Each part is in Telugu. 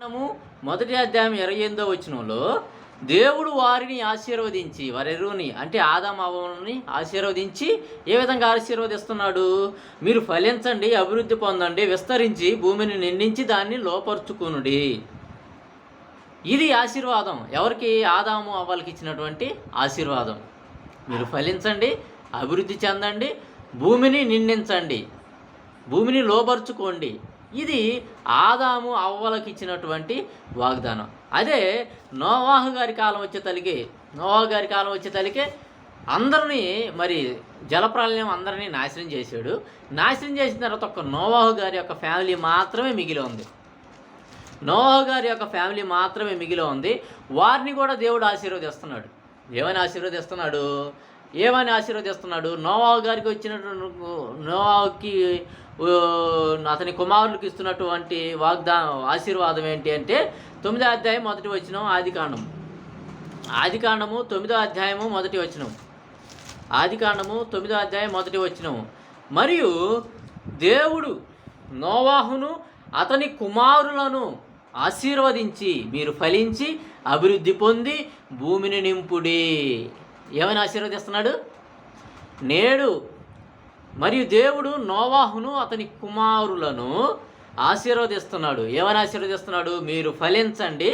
మనము మొదటి అధ్యాయం 28వ వచనంలో దేవుడు వారిని ఆశీర్వదించి వారెరువుని అంటే ఆదాము అవ్వని ఆశీర్వదించి ఏ విధంగా ఆశీర్వదిస్తున్నాడు? మీరు ఫలించండి, అభివృద్ధి పొందండి, విస్తరించి భూమిని నిండించి దాన్ని లోపరుచుకునుడి. ఇది ఆశీర్వాదం. ఎవరికి? ఆదాము అవ్వలకి ఇచ్చినటువంటి ఆశీర్వాదం. మీరు ఫలించండి, అభివృద్ధి చెందండి, భూమిని నిండించండి, భూమిని లోపరుచుకోండి. ఇది ఆదాము అవ్వలకి ఇచ్చినటువంటి వాగ్దానం. అదే నోవాహు గారి కాలం వచ్చే తలికే అందరినీ మరి జలప్రలయం అందరినీ నాశనం చేశాడు. నాశనం చేసిన తర్వాత ఒక నోవాహు గారి యొక్క ఫ్యామిలీ మాత్రమే మిగిలి ఉంది. వారిని కూడా దేవుడు ఆశీర్వదిస్తున్నాడు. ఏమని ఆశీర్వదిస్తున్నాడు? నోవాహు గారికి వచ్చినటువంటి నోవాహుకి అతని కుమారులకు ఇస్తున్నటువంటి ఆశీర్వాదం ఏంటి అంటే 9వ అధ్యాయం 1వ వచనం, ఆదికాండము 9వ అధ్యాయము 1వ వచనం, ఆదికాండము 9వ అధ్యాయం 1వ వచనం. మరియు దేవుడు నోవాహును అతని కుమారులను ఆశీర్వదించి మీరు ఫలించి అభివృద్ధి పొంది భూమిని నింపుడి. ఏమని ఆశీర్వదిస్తున్నాడు? నేడు మరియు దేవుడు నోవాహును అతని కుమారులను ఆశీర్వదిస్తున్నాడు. ఏమని ఆశీర్వదిస్తున్నాడు? మీరు ఫలించండి,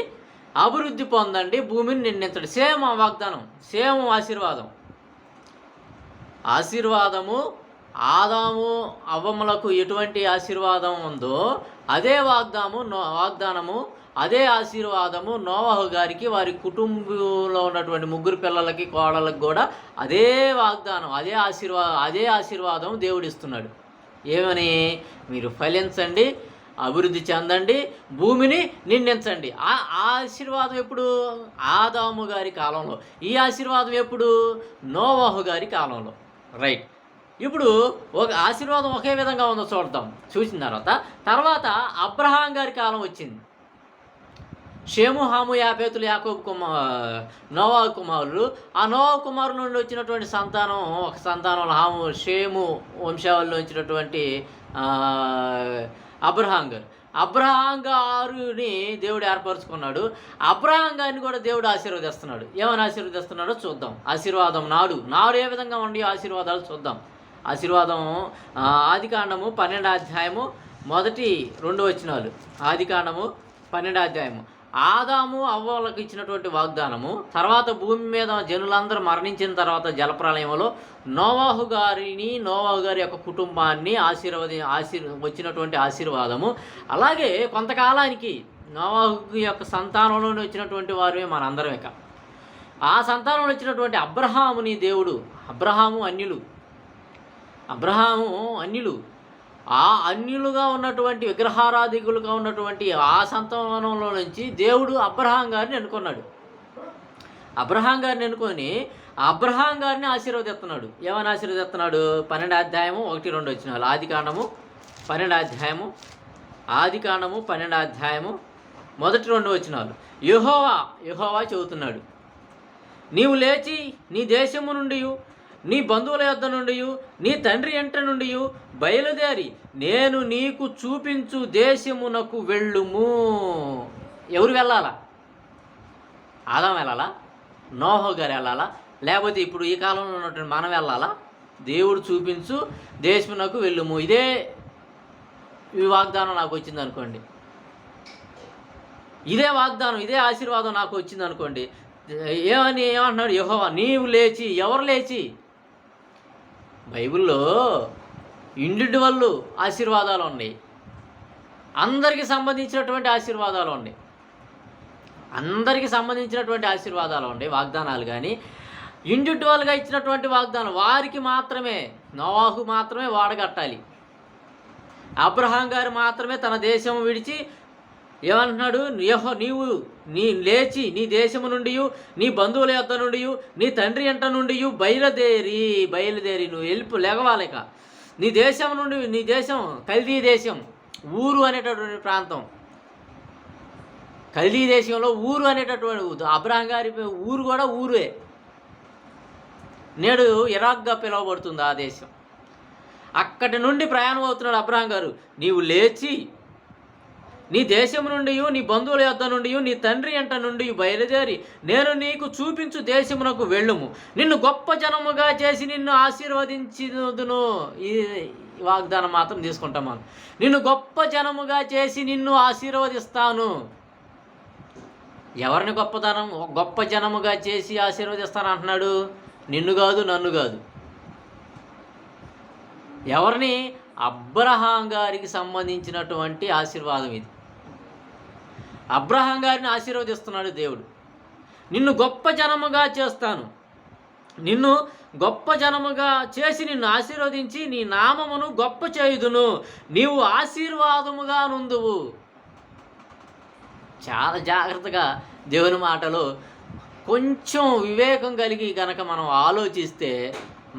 అభివృద్ధి పొందండి, భూమిని నిండించండి. సేమ్ ఆ వాగ్దానం, సేమ్ ఆశీర్వాదము ఆదాము అవ్వములకు ఎటువంటి ఆశీర్వాదం ఉందో అదే వాగ్దానము అదే ఆశీర్వాదము నోవాహు గారికి, వారి కుటుంబంలో ఉన్నటువంటి 3 పిల్లలకి, కోడళ్ళకి కూడా అదే వాగ్దానం, అదే ఆశీర్వాదం దేవుడిస్తున్నాడు. ఏమని? మీరు ఫలించండి, అభివృద్ధి చెందండి, భూమిని నిండించండి. ఆ ఆశీర్వాదం ఎప్పుడు? ఆదాము గారి కాలంలో. ఈ ఆశీర్వాదం ఎప్పుడు? నోవాహు గారి కాలంలో. రైట్. ఇప్పుడు ఒక ఆశీర్వాదం ఒకే విధంగా ఉందో చూసిన తర్వాత అబ్రహాం గారి కాలం వచ్చింది. షేము, హాము, యాపేతులు యాకోబు నోవాహు కుమారులు. ఆ నోవాహు కుమారుల నుండి వచ్చినటువంటి సంతానంలో హాము, షేము వంశావళిలో వచ్చినటువంటి అబ్రహాం గారిని దేవుడు ఏర్పరచుకున్నాడు. అబ్రహాం గారిని కూడా దేవుడు ఆశీర్వదిస్తున్నాడు. ఏమని ఆశీర్వదిస్తున్నాడో చూద్దాం. ఆశీర్వాదం నాడు ఏ విధంగా ఉండి ఆశీర్వాదాలు చూద్దాం. ఆశీర్వాదం ఆదికాండము 12వ అధ్యాయము 1-2 వచనాలు. ఆదికాండము 12వ అధ్యాయము. ఆదాము అవ్వలకు ఇచ్చినటువంటి వాగ్దానము. తర్వాత భూమి మీద జనులందరూ మరణించిన తర్వాత జలప్రలయంలో నోవాహు గారి యొక్క కుటుంబాన్ని వచ్చినటువంటి ఆశీర్వాదము. అలాగే కొంతకాలానికి నోవాహు యొక్క సంతానంలోనే వచ్చినటువంటి వారే మనందరం. ఇక ఆ సంతానంలో వచ్చినటువంటి అబ్రహాముని దేవుడు, అబ్రహాము అన్యులు, ఆ అన్యులుగా ఉన్నటువంటి విగ్రహారాధికులుగా ఉన్నటువంటి ఆ సంతానంలో నుంచి దేవుడు అబ్రహాం గారిని ఎన్నుకున్నాడు. అబ్రహాం గారిని ఆశీర్వదిస్తున్నాడు. ఏమని ఆశీర్వదిస్తున్నాడు? 12వ అధ్యాయము 1-2 వచనాలు. ఆదికాండము 12వ అధ్యాయము 1-2 వచనాలు. యెహోవా చెబుతున్నాడు, నీవు లేచి నీ దేశము నుండి, నీ బంధువుల యొద్ద నుండి, నీ తండ్రి ఇంట నుండి బయలుదేరి నేను నీకు చూపించు దేశమునకు వెళ్ళుము. ఎవరు వెళ్ళాలా? ఆదాము వెళ్ళాలా? నోవాహు గారు వెళ్ళాలా? లేకపోతే ఇప్పుడు ఈ కాలంలో ఉన్నటువంటి మనం వెళ్ళాలా? దేవుడు చూపించు దేశమునకు వెళ్ళుము. ఇదే ఈ వాగ్దానం నాకు వచ్చింది అనుకోండి, ఇదే ఆశీర్వాదం నాకు వచ్చింది అనుకోండి. ఏమంటున్నాడు? యెహోవా నీవు లేచి. ఎవరు లేచి? బైబిల్లో ఇండివిడ్యువల్ ఆశీర్వాదాలు ఉన్నాయి, అందరికీ సంబంధించినటువంటి ఆశీర్వాదాలు ఉన్నాయి, వాగ్దానాలు. కానీ ఇండివిడ్యువల్గా ఇచ్చినటువంటి వాగ్దానం వారికి మాత్రమే, నోవాహు మాత్రమే వాడగట్టాలి. అబ్రహాం గారు మాత్రమే తన దేశం విడిచి ఏమంటున్నాడు? నీవు లేచి నీ దేశము నుండి, నీ బంధువుల యొద్ద నుండి, నీ తండ్రి ఇంట నుండి బయలుదేరి నువ్వు లెగవాలిక. నీ దేశం కల్దీ దేశం, ఊరు అనేటటువంటి ప్రాంతం. కల్దీ దేశంలో ఊరు అనేటటువంటి అబ్రహాం గారి ఊరు కూడా ఊరే. నేడు ఇరాక్గా పిలువబడుతుంది ఆ దేశం. అక్కడి నుండి ప్రయాణం అవుతున్నాడు అబ్రహాం గారు. నీవు లేచి నీ దేశం నుండి నీ బంధువుల యొద్ద నుండి నీ తండ్రి ఎంట నుండి బయలుదేరి నేను నీకు చూపించు దేశమునకు వెళ్ళుము. నిన్ను గొప్ప జనముగా చేసి నిన్ను ఆశీర్వదించుదును. ఈ వాగ్దానం మాత్రం తీసుకుంటాం మనం. నిన్ను గొప్ప జనముగా చేసి నిన్ను ఆశీర్వదిస్తాను. ఎవరిని గొప్ప జనముగా చేసి ఆశీర్వదిస్తాను అంటున్నాడు? నిన్ను కాదు, నన్ను కాదు. ఎవరిని? అబ్రహాం గారికి సంబంధించినటువంటి ఆశీర్వాదం ఇది. అబ్రహాం గారిని ఆశీర్వదిస్తున్నాడు దేవుడు. నిన్ను గొప్ప జనముగా చేస్తాను, నిన్ను గొప్ప జనముగా చేసి నిన్ను ఆశీర్వదించి నీ నామమును గొప్ప చేయుదును, నీవు ఆశీర్వాదముగా నుందువు. చాలా జాగ్రత్తగా దేవుని మాటలో కొంచెం వివేకం కలిగి కనుక మనం ఆలోచిస్తే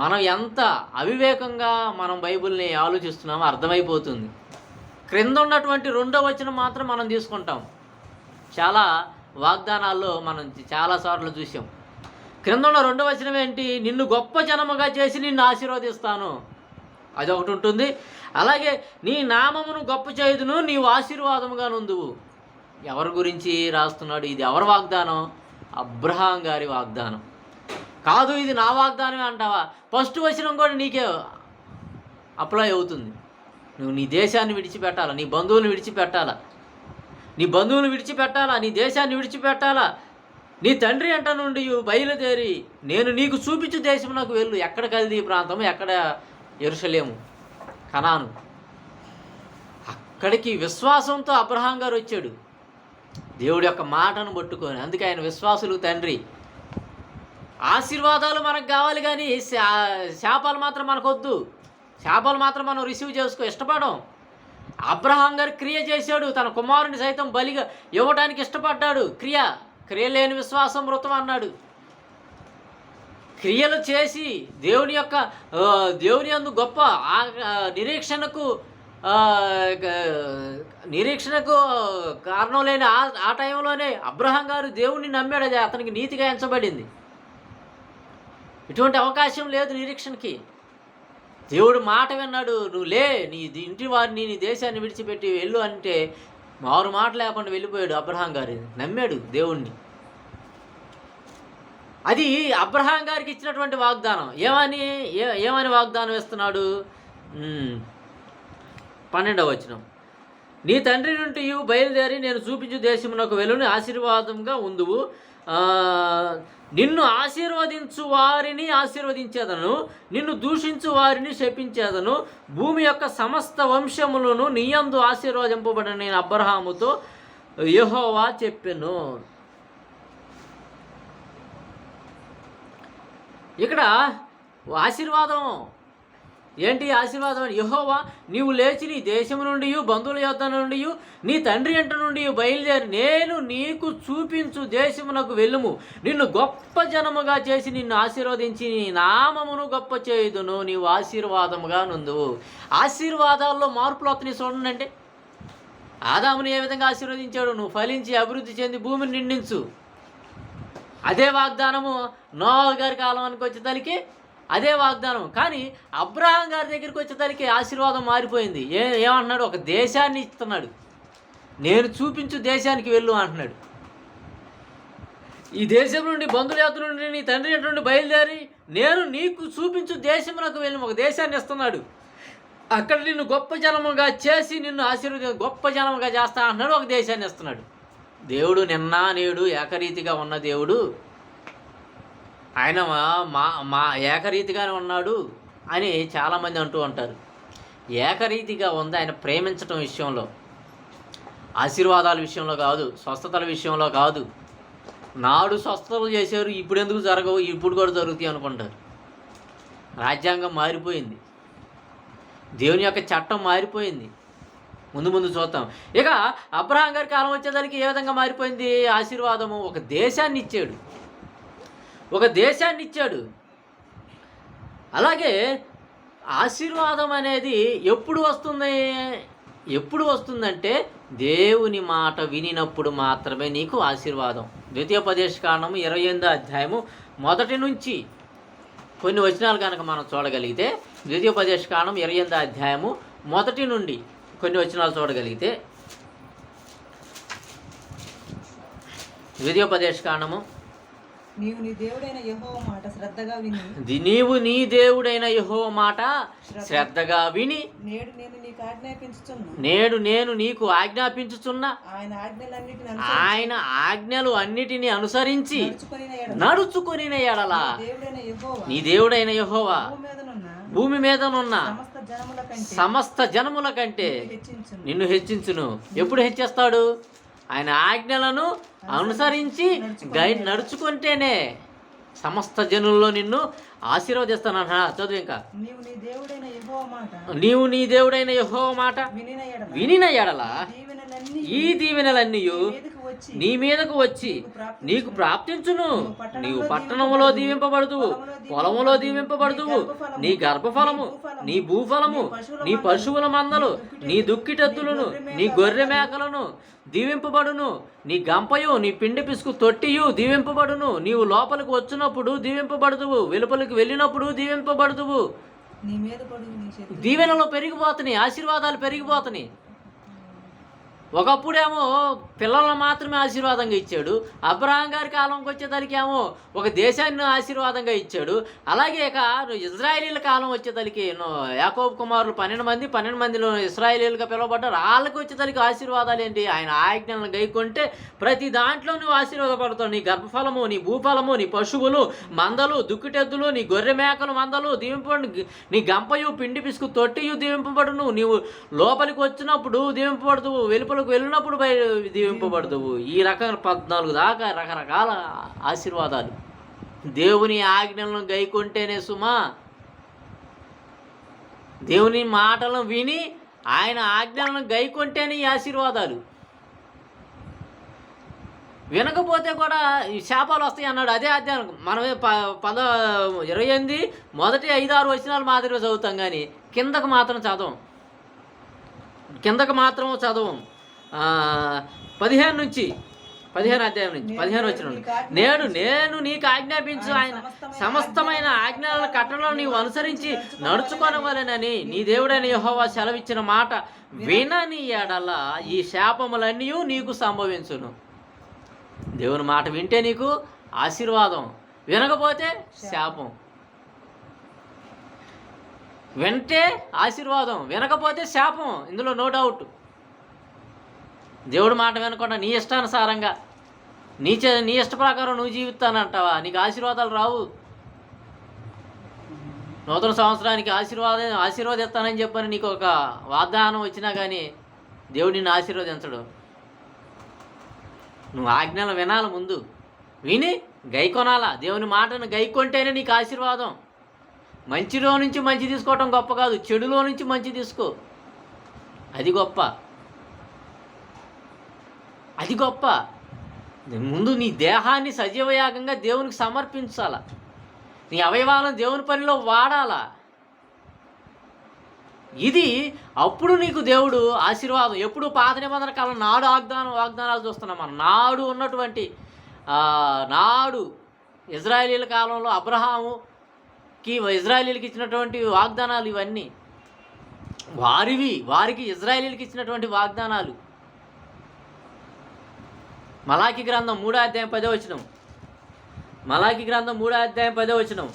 మనం ఎంత అవివేకంగా మనం బైబిల్ని ఆలోచిస్తున్నామో అర్థమైపోతుంది. క్రింద ఉన్నటువంటి 2వ వచనం మాత్రం మనం తీసుకుంటాం. చాలా వాగ్దానాల్లో మనం చాలాసార్లు చూసాం. క్రింద ఉన్న 2వ వచనం ఏంటి? నిన్ను గొప్ప జనముగా చేసి నిన్ను ఆశీర్వదిస్తాను, అదొకటి ఉంటుంది. అలాగే నీ నామమును గొప్ప చేయుదును, నీవు ఆశీర్వాదముగా నుందువు. ఎవరి గురించి రాస్తున్నాడు? ఇది ఎవరి వాగ్దానం? అబ్రహాం గారి వాగ్దానం. కాదు ఇది నా వాగ్దానమే అంటావా? ఫస్ట్ వచనం కూడా నీకే అప్లై అవుతుంది. నువ్వు నీ దేశాన్ని విడిచిపెట్టాలా, నీ బంధువులను విడిచిపెట్టాలా, నీ దేశాన్ని విడిచిపెట్టాలా. నీ తండ్రి ఎంట నుండి బయలుదేరి నేను నీకు చూపించు దేశమునకు వెళ్ళు. ఎక్కడ కల్దీ ప్రాంతం, ఎక్కడ యెరూషలేము, కనాను. అక్కడికి విశ్వాసంతో అబ్రహాం గారు వచ్చాడు, దేవుడి యొక్క మాటను పట్టుకొని. అందుకే ఆయన విశ్వాసులు తండ్రి. ఆశీర్వాదాలు మనకు కావాలి కానీ శాపాలు మాత్రం మనకొద్దు. శాపాలు మాత్రం మనం రిసీవ్ చేసుకో ఇష్టపడం. అబ్రహాం గారు క్రియ చేశాడు, తన కుమారుని సైతం బలిగా ఇవ్వడానికి ఇష్టపడ్డాడు. క్రియ లేని విశ్వాసం మృతం అన్నాడు. క్రియలు చేసి దేవుని యందు గొప్ప నిరీక్షణకు కారణం లేని ఆ టైంలోనే అబ్రహాం గారు దేవుణ్ణి నమ్మాడు. అది అతనికి నీతిగా ఎంచబడింది. ఇటువంటి అవకాశం లేదు నిరీక్షణకి. దేవుడు మాట విన్నాడు, నువ్వు లే, నీ ఇంటి వారిని నీ దేశాన్ని విడిచిపెట్టి వెళ్ళు అంటే మారు మాట లేకుండా వెళ్ళిపోయాడు అబ్రహాం గారు. నమ్మాడు దేవుణ్ణి. అది అబ్రహాం గారికి ఇచ్చినటువంటి వాగ్దానం. ఏమని వాగ్దానం ఇస్తున్నాడు? 12వ వచనం, నీ తండ్రి నుండి బయలుదేరి నేను చూపించు దేశమునకు వెళ్ళుని ఆశీర్వాదంగా ఉందువు, నిన్ను ఆశీర్వదించు వారిని ఆశీర్వదించేదను, నిన్ను దూషించు వారిని శపించేదను, భూమి యొక్క సమస్త వంశములను నీయందు ఆశీర్వదింపబడిన నేను అబ్రహాముతో యెహోవా చెప్పెను. ఇక్కడ ఆశీర్వాదం ఏంటి? ఆశీర్వాదం యెహోవా నీవు లేచి నీ దేశము నుండి బంధువుల యొద్ద నుండి నీ తండ్రి ఇంటి నుండి బయలుదేరి నేను నీకు చూపించు దేశమునకు వెళ్ళుము, నిన్ను గొప్ప జనముగా చేసి నిన్ను ఆశీర్వదించి నీ నామమును గొప్ప చేయుదును, నీవు ఆశీర్వాదముగా నుందువు. ఆశీర్వాదాల్లో మార్పులు వస్తున్నాయి చూడండి. అంటే ఆదాముని ఏ విధంగా ఆశీర్వదించాడు? నువ్వు ఫలించి అభివృద్ధి చెంది భూమిని నిండించు. అదే వాగ్దానము నోవహు గారి కాలానికి వచ్చేసరికి అదే వాగ్దానం. కానీ అబ్రహాం గారి దగ్గరికి వచ్చేసరికి ఆశీర్వాదం మారిపోయింది. ఏమంటున్నాడు? ఒక దేశాన్ని ఇస్తున్నాడు, నేను చూపించు దేశానికి వెళ్ళు అంటున్నాడు. ఈ దేశం నుండి బంధువుల యొద్ద నుండి నీ తండ్రి నుండి బయలుదేరి నేను నీకు చూపించు దేశమునకు వెళ్ళి ఒక దేశాన్ని ఇస్తున్నాడు. అక్కడ నిన్ను గొప్ప జనముగా చేసి నిన్ను గొప్ప జనముగా చేస్తా అంటున్నాడు. ఒక దేశాన్ని ఇస్తున్నాడు. దేవుడు నిన్న నేడు ఏకరీతిగా ఉన్న దేవుడు. ఆయన మా ఏకరీతిగానే ఉన్నాడు అని చాలామంది అంటూ ఉంటారు. ఏకరీతిగా ఉంది ఆయన ప్రేమించటం విషయంలో, ఆశీర్వాదాల విషయంలో కాదు, స్వస్థతల విషయంలో కాదు. నాడు స్వస్థతలు చేశారు, ఇప్పుడు ఎందుకు జరగవు, ఇప్పుడు కూడా జరుగుతాయి అనుకుంటారు. రాజ్యాంగం మారిపోయింది, దేవుని యొక్క చట్టం మారిపోయింది. ముందు చూద్దాం. ఇక అబ్రహాం గారి కాలం వచ్చేదానికి ఏ విధంగా మారిపోయింది ఆశీర్వాదము? ఒక దేశాన్ని ఇచ్చాడు. అలాగే ఆశీర్వాదం అనేది ఎప్పుడు వస్తుందంటే దేవుని మాట వినినప్పుడు మాత్రమే నీకు ఆశీర్వాదం. ద్వితీయోపదేశకాండము 28వ అధ్యాయము 1 నుంచి కొన్ని వచనాలు కనుక మనం చూడగలిగితే, ద్వితీయోపదేశకాండం 28వ అధ్యాయము 1 నుండి కొన్ని వచనాలు చూడగలిగితే, ద్వితీయోపదేశ కాండము నీవు నీ దేవుడైన యెహోవా మాట శ్రద్ధగా విని నీవు నీ దేవుడైన యెహోవా మాట శ్రద్ధగా విని నేడు నేను నీకు నీకు ఆజ్ఞాపించుచున్నా ఆజ్ఞాపించుచున్న ఆయన ఆజ్ఞలు అన్నిటిని అనుసరించి నడుచుకొనిన నడుచుకొనిన ఎడల ఎడల నీ దేవుడైన నీ దేవుడైన యెహోవా యెహోవా భూమి మీదనున్న భూమి మీదనున్న సమస్త జనముల కంటే సమస్త జనముల కంటే హెచ్చించును. నిన్ను హెచ్చించును. ఎప్పుడు హెచ్చేస్తాడు? ఆయన ఆజ్ఞలను అనుసరించి నడుచుకుంటేనే సమస్త జనుల్లో నిన్ను ఆశీర్వదిస్తానన్నా. చదువు ఇంకా. నీవు నీ దేవుడైన యెహోవా మాట వినిన ఎడల ఈ దీవెనలన్నీ నీ మీదకు వచ్చి నీకు ప్రాప్తించును. నీవు పట్టణములో దీవింపబడుదువు, పొలములో దీవింపబడుదువు. నీ గర్భఫలము, నీ భూఫలము, నీ పశువుల మందలు, నీ దుక్కిటెద్దులను, నీ గొర్రె మేకలను దీవింపబడును. నీ గంపయు, నీ పిండి పిసుకు తొట్టియు దీవింపబడును. నీవు లోపలికి వచ్చినప్పుడు దీవింపబడుదువు, వెలుపలికి వెళ్ళినప్పుడు దీవింపబడుదువు. దీవెనలు పెరిగిపోతున్నాయి, ఆశీర్వాదాలు పెరిగిపోతున్నాయి. ఒకప్పుడేమో పిల్లలను మాత్రమే ఆశీర్వాదంగా ఇచ్చాడు. అబ్రహాం గారి కాలంకి వచ్చేసరికి ఏమో ఒక దేశాన్ని ఆశీర్వాదంగా ఇచ్చాడు. అలాగే ఇక ఇజ్రాయేలీల కాలం వచ్చేసరికి యాకోబు కుమారులు 12 మందిలో ఇజ్రాయేలీలుగా పిలువబడ్డారు. వాళ్ళకి వచ్చేసరికి ఆశీర్వాదాలు ఏంటి? ఆయన ఆజ్ఞలను గైకొంటే ప్రతి దాంట్లో నువ్వు ఆశీర్వాదపడతావు. నీ గర్భఫలము, నీ భూఫలము, నీ పశువులు మందలు, దుక్కిటెద్దులు, నీ గొర్రె మేకలు మందలు దీవింపబడు. నీ గంపయు, పిండి పిసుకు తొట్టియు దీవింపబడును. నీవు లోపలికి వచ్చినప్పుడు దీవింపబడుతువు, వెలుపలకు వెళ్ళినప్పుడు దీవింపబడుతువు. ఈ రకంగా 14 దాకా రకరకాల ఆశీర్వాదాలు దేవుని ఆజ్ఞలను గైకొంటేనే సుమా. దేవుని మాటలను విని ఆయన ఆజ్ఞలను గైకొంటేనే ఈ ఆశీర్వాదాలు. వినకపోతే కూడా ఈ శాపాలు వస్తాయి అన్నాడు. అదే అధ్యాయం మనమే 28 మొదటి 5-6 వచనాలు మాదిరిగా చదువుతాం, కానీ కిందకు మాత్రం చదవం. 15 అధ్యాయం నుంచి 15 వచనం. నేను నీకు ఆజ్ఞాపించు ఆయన సమస్తమైన ఆజ్ఞల కట్టడలను నీవు అనుసరించి నడుచుకొనవలెనని నీ దేవుడైన యెహోవా సెలవిచ్చిన మాట వినని ఎడల ఈ శాపములన్నీ నీకు సంభవించును. దేవుని మాట వింటే నీకు ఆశీర్వాదం, వినకపోతే శాపం. వింటే ఆశీర్వాదం, వినకపోతే శాపం. ఇందులో నో డౌట్. దేవుడి మాట వినకుండా నీ ఇష్టానుసారంగా నీ ఇష్ట ప్రకారం నువ్వు జీవిస్తానంటావా? నీకు ఆశీర్వాదాలు రావు. నూతన సంవత్సరానికి ఆశీర్వాదిస్తానని చెప్పని నీకు ఒక వాగ్దానం వచ్చినా కానీ దేవుడు నిన్ను ఆశీర్వదించడు. నువ్వు ఆజ్ఞలు వినాలి, ముందు విని గైకొనాలా. దేవుని మాటను గైకొంటేనే నీకు ఆశీర్వాదం. మంచిలో నుంచి మంచి తీసుకోవటం గొప్ప కాదు, చెడులో నుంచి మంచి తీసుకో, అది గొప్ప. ముందు నీ దేహాన్ని సజీవయాగంగా దేవునికి సమర్పించాలా. నీ అవయవాలను దేవుని పనిలో వాడాలా. ఇది అప్పుడు నీకు దేవుడు ఆశీర్వాదం. ఎప్పుడు పాత నిబంధన కాలం నాడు వాగ్దానాలు చూస్తున్నాం మనం. నాడు ఉన్నటువంటి ఇజ్రాయేలీల కాలంలో అబ్రహాముకి ఇజ్రాయేలీలకి ఇచ్చినటువంటి వాగ్దానాలు ఇవన్నీ వారికి ఇజ్రాయేలీలకి ఇచ్చినటువంటి వాగ్దానాలు. మలాకి గ్రంథం 3వ అధ్యాయం 10వ వచనం. మలాకి గ్రంథం 3వ అధ్యాయం 10వ వచనం.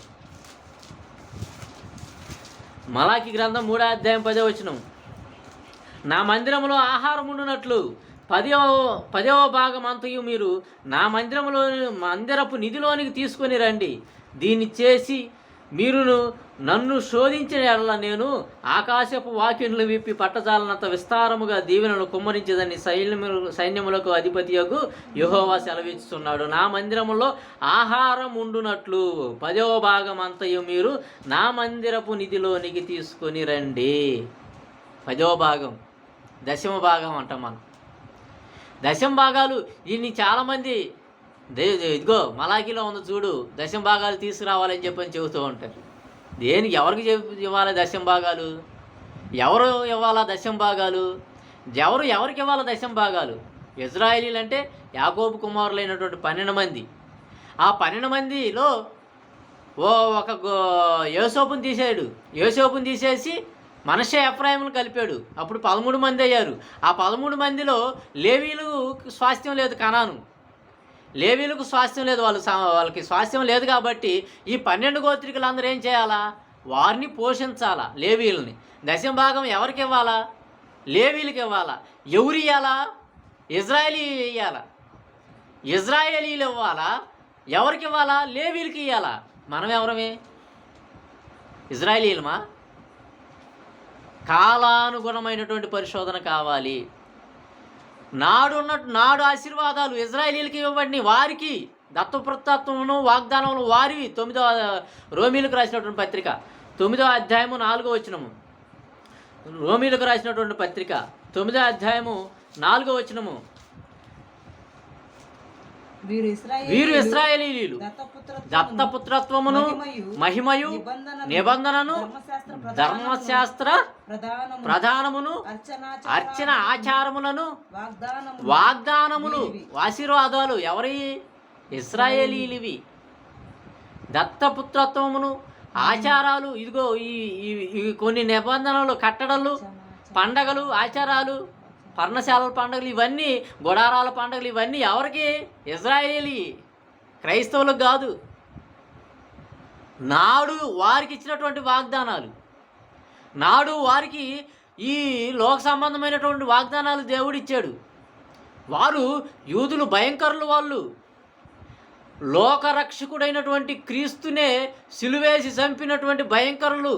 మలాకి గ్రంథం 3వ అధ్యాయం 10వ వచనం. నా మందిరములో ఆహారం ఉండునట్లు 10వ భాగం అంతయు మీరు నా మందిరపు నిధిలోనికి తీసుకొని రండి. దీన్ని చేసి మీరును నన్ను శోధించిన ఎడల నేను ఆకాశపు వాకిన్లు విప్పి పట్టజాలనంత విస్తారముగా దీవెనలు కుమ్మరించేదని సైన్యములకు అధిపతియగు యెహోవా సెలవిస్తున్నాడు. నా మందిరములో ఆహారం ఉండునట్లు 10వ భాగం అంతయు మీరు నా మందిరపు నిధిలోనికి తీసుకొని రండి. 10వ భాగం, 10వ భాగం అంటాం మనం. 10వ భాగాలు దీన్ని చాలామంది ఇదిగో మలాకిలో ఉంది చూడు, 10వ భాగాలు తీసుకురావాలని చెప్పని చెబుతూ ఉంటారు. ఎవరికి ఇవ్వాలి 10వ భాగాలు? ఎవరు ఇవ్వాలా 10వ భాగాలు? ఎవరికి ఇవ్వాలా 10వ భాగాలు? ఇజ్రాయేలీలు అంటే యాకోబు కుమారులైనటువంటి 12 మంది. ఆ 12 మందిలో ఒక యోసేపుని తీసాడు. యోసేపుని తీసేసి మనష్షే ఎఫ్రాయిములు కలిపాడు. అప్పుడు 13 మంది అయ్యారు. ఆ 13 మందిలో లేవీలు స్వాస్థ్యం లేదు కనాను. లేవీలకు స్వాస్థ్యం లేదు, వాళ్ళకి స్వాస్థ్యం లేదు కాబట్టి ఈ 12 గోత్రికులందరూ ఏం చేయాలా? వారిని పోషించాలా, లేవీలని. దశమ భాగం ఎవరికి ఇవ్వాలా? లేవీలకు ఇవ్వాలా. ఎవరు ఇవ్వాలా? ఇజ్రాయేలీ ఇవ్వాలా. ఇజ్రాయేలీలు ఇవ్వాలా. ఎవరికి ఇవ్వాలా? లేవీలకి ఇవ్వాలా. మనం ఎవరమే? ఇజ్రాయేలీలమా? కాలానుగుణమైనటువంటి పరిశోధన కావాలి. నాడు ఆశీర్వాదాలు ఇజ్రాయేలీలకి ఇవ్వబడినాయి, వారికి దత్తపుత్రత్వమును వాగ్దానములు వారివి. 9వ రోమీలకు రాసినటువంటి పత్రిక 9వ అధ్యాయము 4వ వచనము. రోమీలకు రాసినటువంటి పత్రిక 9వ అధ్యాయము 4వ వచనము. వీరు ఇశ్రాయేలీయులు దత్తపుత్రత్వమును మహిమయు నిబంధనను ధర్మశాస్త్ర ప్రధానమును అర్చన ఆచారములను వాగ్దానములు ఆశీర్వాదాలు ఎవరి? ఇశ్రాయేలీలివి. దత్తపుత్రత్వమును ఆచారాలు, ఇదిగో ఈ కొన్ని నిబంధనలు, కట్టడలు, పండగలు, ఆచారాలు, పర్ణశాలల పండుగలు, ఇవన్నీ గుడారాల పండుగలు, ఇవన్నీ ఎవరికి? ఇజ్రాయేలీ, క్రైస్తవులకు కాదు. నాడు వారికి ఇచ్చినటువంటి వాగ్దానాలు, నాడు వారికి ఈ లోక సంబంధమైనటువంటి వాగ్దానాలు దేవుడిచ్చాడు. వారు యూదులు భయంకరులు. వాళ్ళు లోకరక్షకుడైనటువంటి క్రీస్తునే సిలువేసి చంపినటువంటి భయంకరులు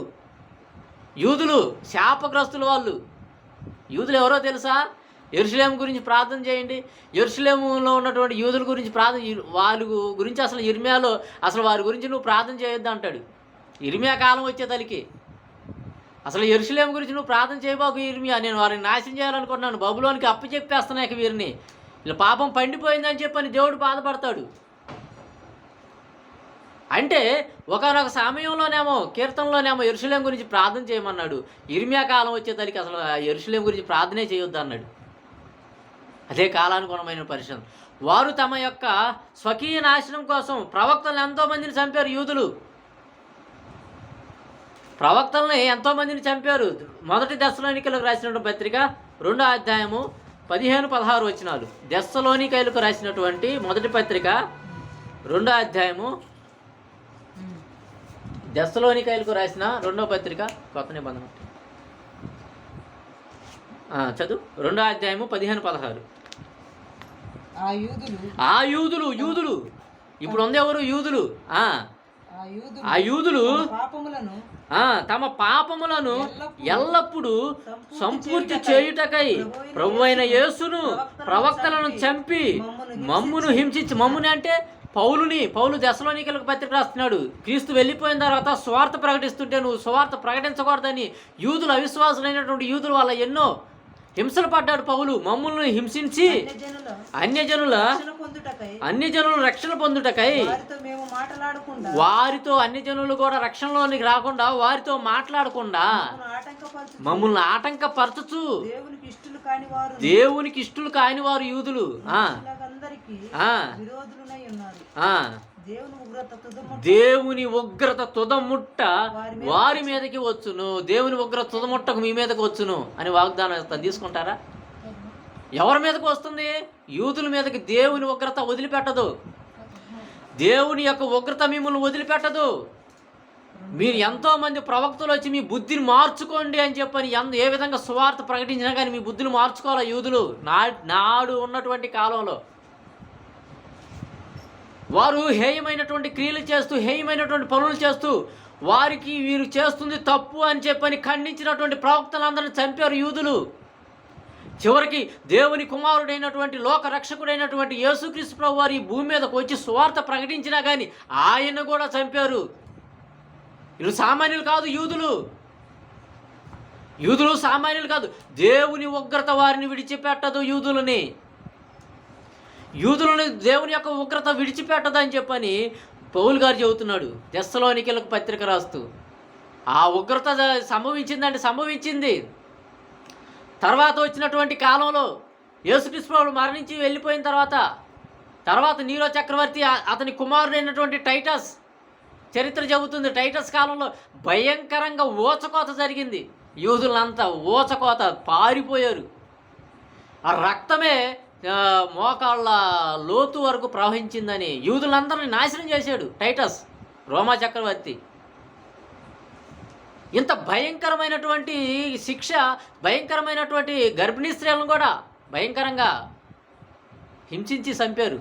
యూదులు, శాపగ్రస్తులు వాళ్ళు. యూదులు ఎవరో తెలుసా? యెరూషలేము గురించి ప్రార్థన చేయండి. యెరూషలేములో ఉన్నటువంటి యూదుల గురించి వాళ్ళ గురించి అసలు ఇర్మియాలో అసలు వారి గురించి నువ్వు ప్రార్థన చేయొద్దు అంటాడు. ఇర్మియా కాలం వచ్చేతలికి అసలు యెరూషలేము గురించి నువ్వు ప్రార్థన చేయబాకు ఇర్మియా, నేను వారిని నాశనం చేయాలనుకుంటున్నాను, బబులోనికి అప్పచెప్పేస్తున్నాయి వీరిని, ఇలా పాపం పండిపోయిందని చెప్పని దేవుడు బాధపడతాడు. అంటే ఒకనొక సమయంలోనేమో కీర్తనలోనేమో యెరూషలేము గురించి ప్రార్థన చేయమన్నాడు. ఇర్మియా కాలం వచ్చేసరికి అసలు యెరూషలేము గురించి ప్రార్థనే చేయొద్దు అన్నాడు. అదే కాలానుగుణమైన పరిశోధన. వారు తమ యొక్క స్వకీయ నాశనం కోసం ప్రవక్తలను ఎంతోమందిని చంపారు. యూదులు ప్రవక్తలని ఎంతోమందిని చంపారు. 1 దెస్సలోనికైలకు రాసినటువంటి పత్రిక 2వ అధ్యాయము 15-16 వచనాలు. దెస్సలోనికైలకు రాసినటువంటి 1 పత్రిక 2వ అధ్యాయము, దెస్సలోనికైలకు రాసిన 2వ పత్రిక కొత్త నిబంధన చదువు. 2వ అధ్యాయము 15-16. ఆ యూదులు ఇప్పుడు ఉంది ఎవరు? యూదులు. ఆ యూదులు తమ పాపములను ఎల్లప్పుడూ సంపూర్తి చేయుటకై ప్రభువైన యేసును ప్రవక్తలను చంపి మమ్మును హింసించి, మమ్ముని అంటే పౌలు దెస్సలోనికైలకు పత్రిక రాస్తున్నాడు. క్రీస్తు వెళ్ళిపోయిన తర్వాత స్వార్థ ప్రకటిస్తుంటే నువ్వు స్వార్థ ప్రకటించకూడదని యూదులు, అవిశ్వాసులైనటువంటి యూదులు వాళ్ళ ఎన్నో హింసలు పడ్డాడు పౌలు. మమ్ములను హింసించి అన్యజనుల రక్షణ పొందుటకై వారితో అన్యజనులు కూడా రక్షణలోనికి రాకుండా వారితో మాట్లాడకుండా మమ్మల్ని ఆటంకపరచుచు దేవునికి ఇష్టలు కాని వారు యూదులు దేవుని ఉగ్రత తుదముట్ట వారి మీదకి వచ్చును, దేవుని ఉగ్రత తుదముట్టకు మీ మీదకి వచ్చును అని వాగ్దానం ఇస్తాను. తీసుకుంటారా? ఎవరి మీదకి వస్తుంది? యూదుల మీదకి దేవుని ఉగ్రత వదిలిపెట్టదు. దేవుని యొక్క ఉగ్రత మిమ్మల్ని వదిలిపెట్టదు. మీరు ఎంతోమంది ప్రవక్తలు వచ్చి మీ బుద్ధిని మార్చుకోండి అని చెప్పని ఏ విధంగా సువార్త ప్రకటించినా కానీ మీ బుద్ధిని మార్చుకోవాలి యూదులు. నాడు ఉన్నటువంటి కాలంలో వారు హేయమైనటువంటి క్రియలు చేస్తూ, హేయమైనటువంటి పనులు చేస్తూ, వారికి వీరు చేస్తుంది తప్పు అని చెప్పని ఖండించినటువంటి ప్రవక్తలందరినీ చంపారు యూదులు. చివరికి దేవుని కుమారుడైనటువంటి లోక రక్షకుడైనటువంటి యేసుక్రీస్తు ప్రభు వారు ఈ భూమి మీదకు వచ్చి సువార్త ప్రకటించినా కానీ ఆయన కూడా చంపారు. వీళ్ళు సామాన్యులు కాదు. యూదులు సామాన్యులు కాదు. దేవుని ఉగ్రత వారిని విడిచిపెట్టదు. యూదులను దేవుని యొక్క ఉగ్రత విడిచిపెట్టదని చెప్పని పౌలు గారు చెబుతున్నాడు దెస్సలోనికైలకు పత్రిక రాస్తూ. ఆ ఉగ్రత సంభవించింది. తర్వాత వచ్చినటువంటి కాలంలో యేసుక్రీస్తు ప్రభువు మరణించి వెళ్ళిపోయిన తర్వాత నీరో చక్రవర్తి అతని కుమారుడైనటువంటి టైటస్, చరిత్ర చెబుతుంది, టైటస్ కాలంలో భయంకరంగా ఊచకోత జరిగింది. యూదులంతా ఊచకోత పారిపోయారు. ఆ రక్తమే మోకాళ్ళ లోతు వరకు ప్రవహించిందని యూదులందరినీ నాశనం చేశాడు టైటస్, రోమా చక్రవర్తి. ఇంత భయంకరమైనటువంటి శిక్ష, భయంకరమైనటువంటి గర్భిణీ స్త్రీలను కూడా భయంకరంగా హింసించి చంపారు.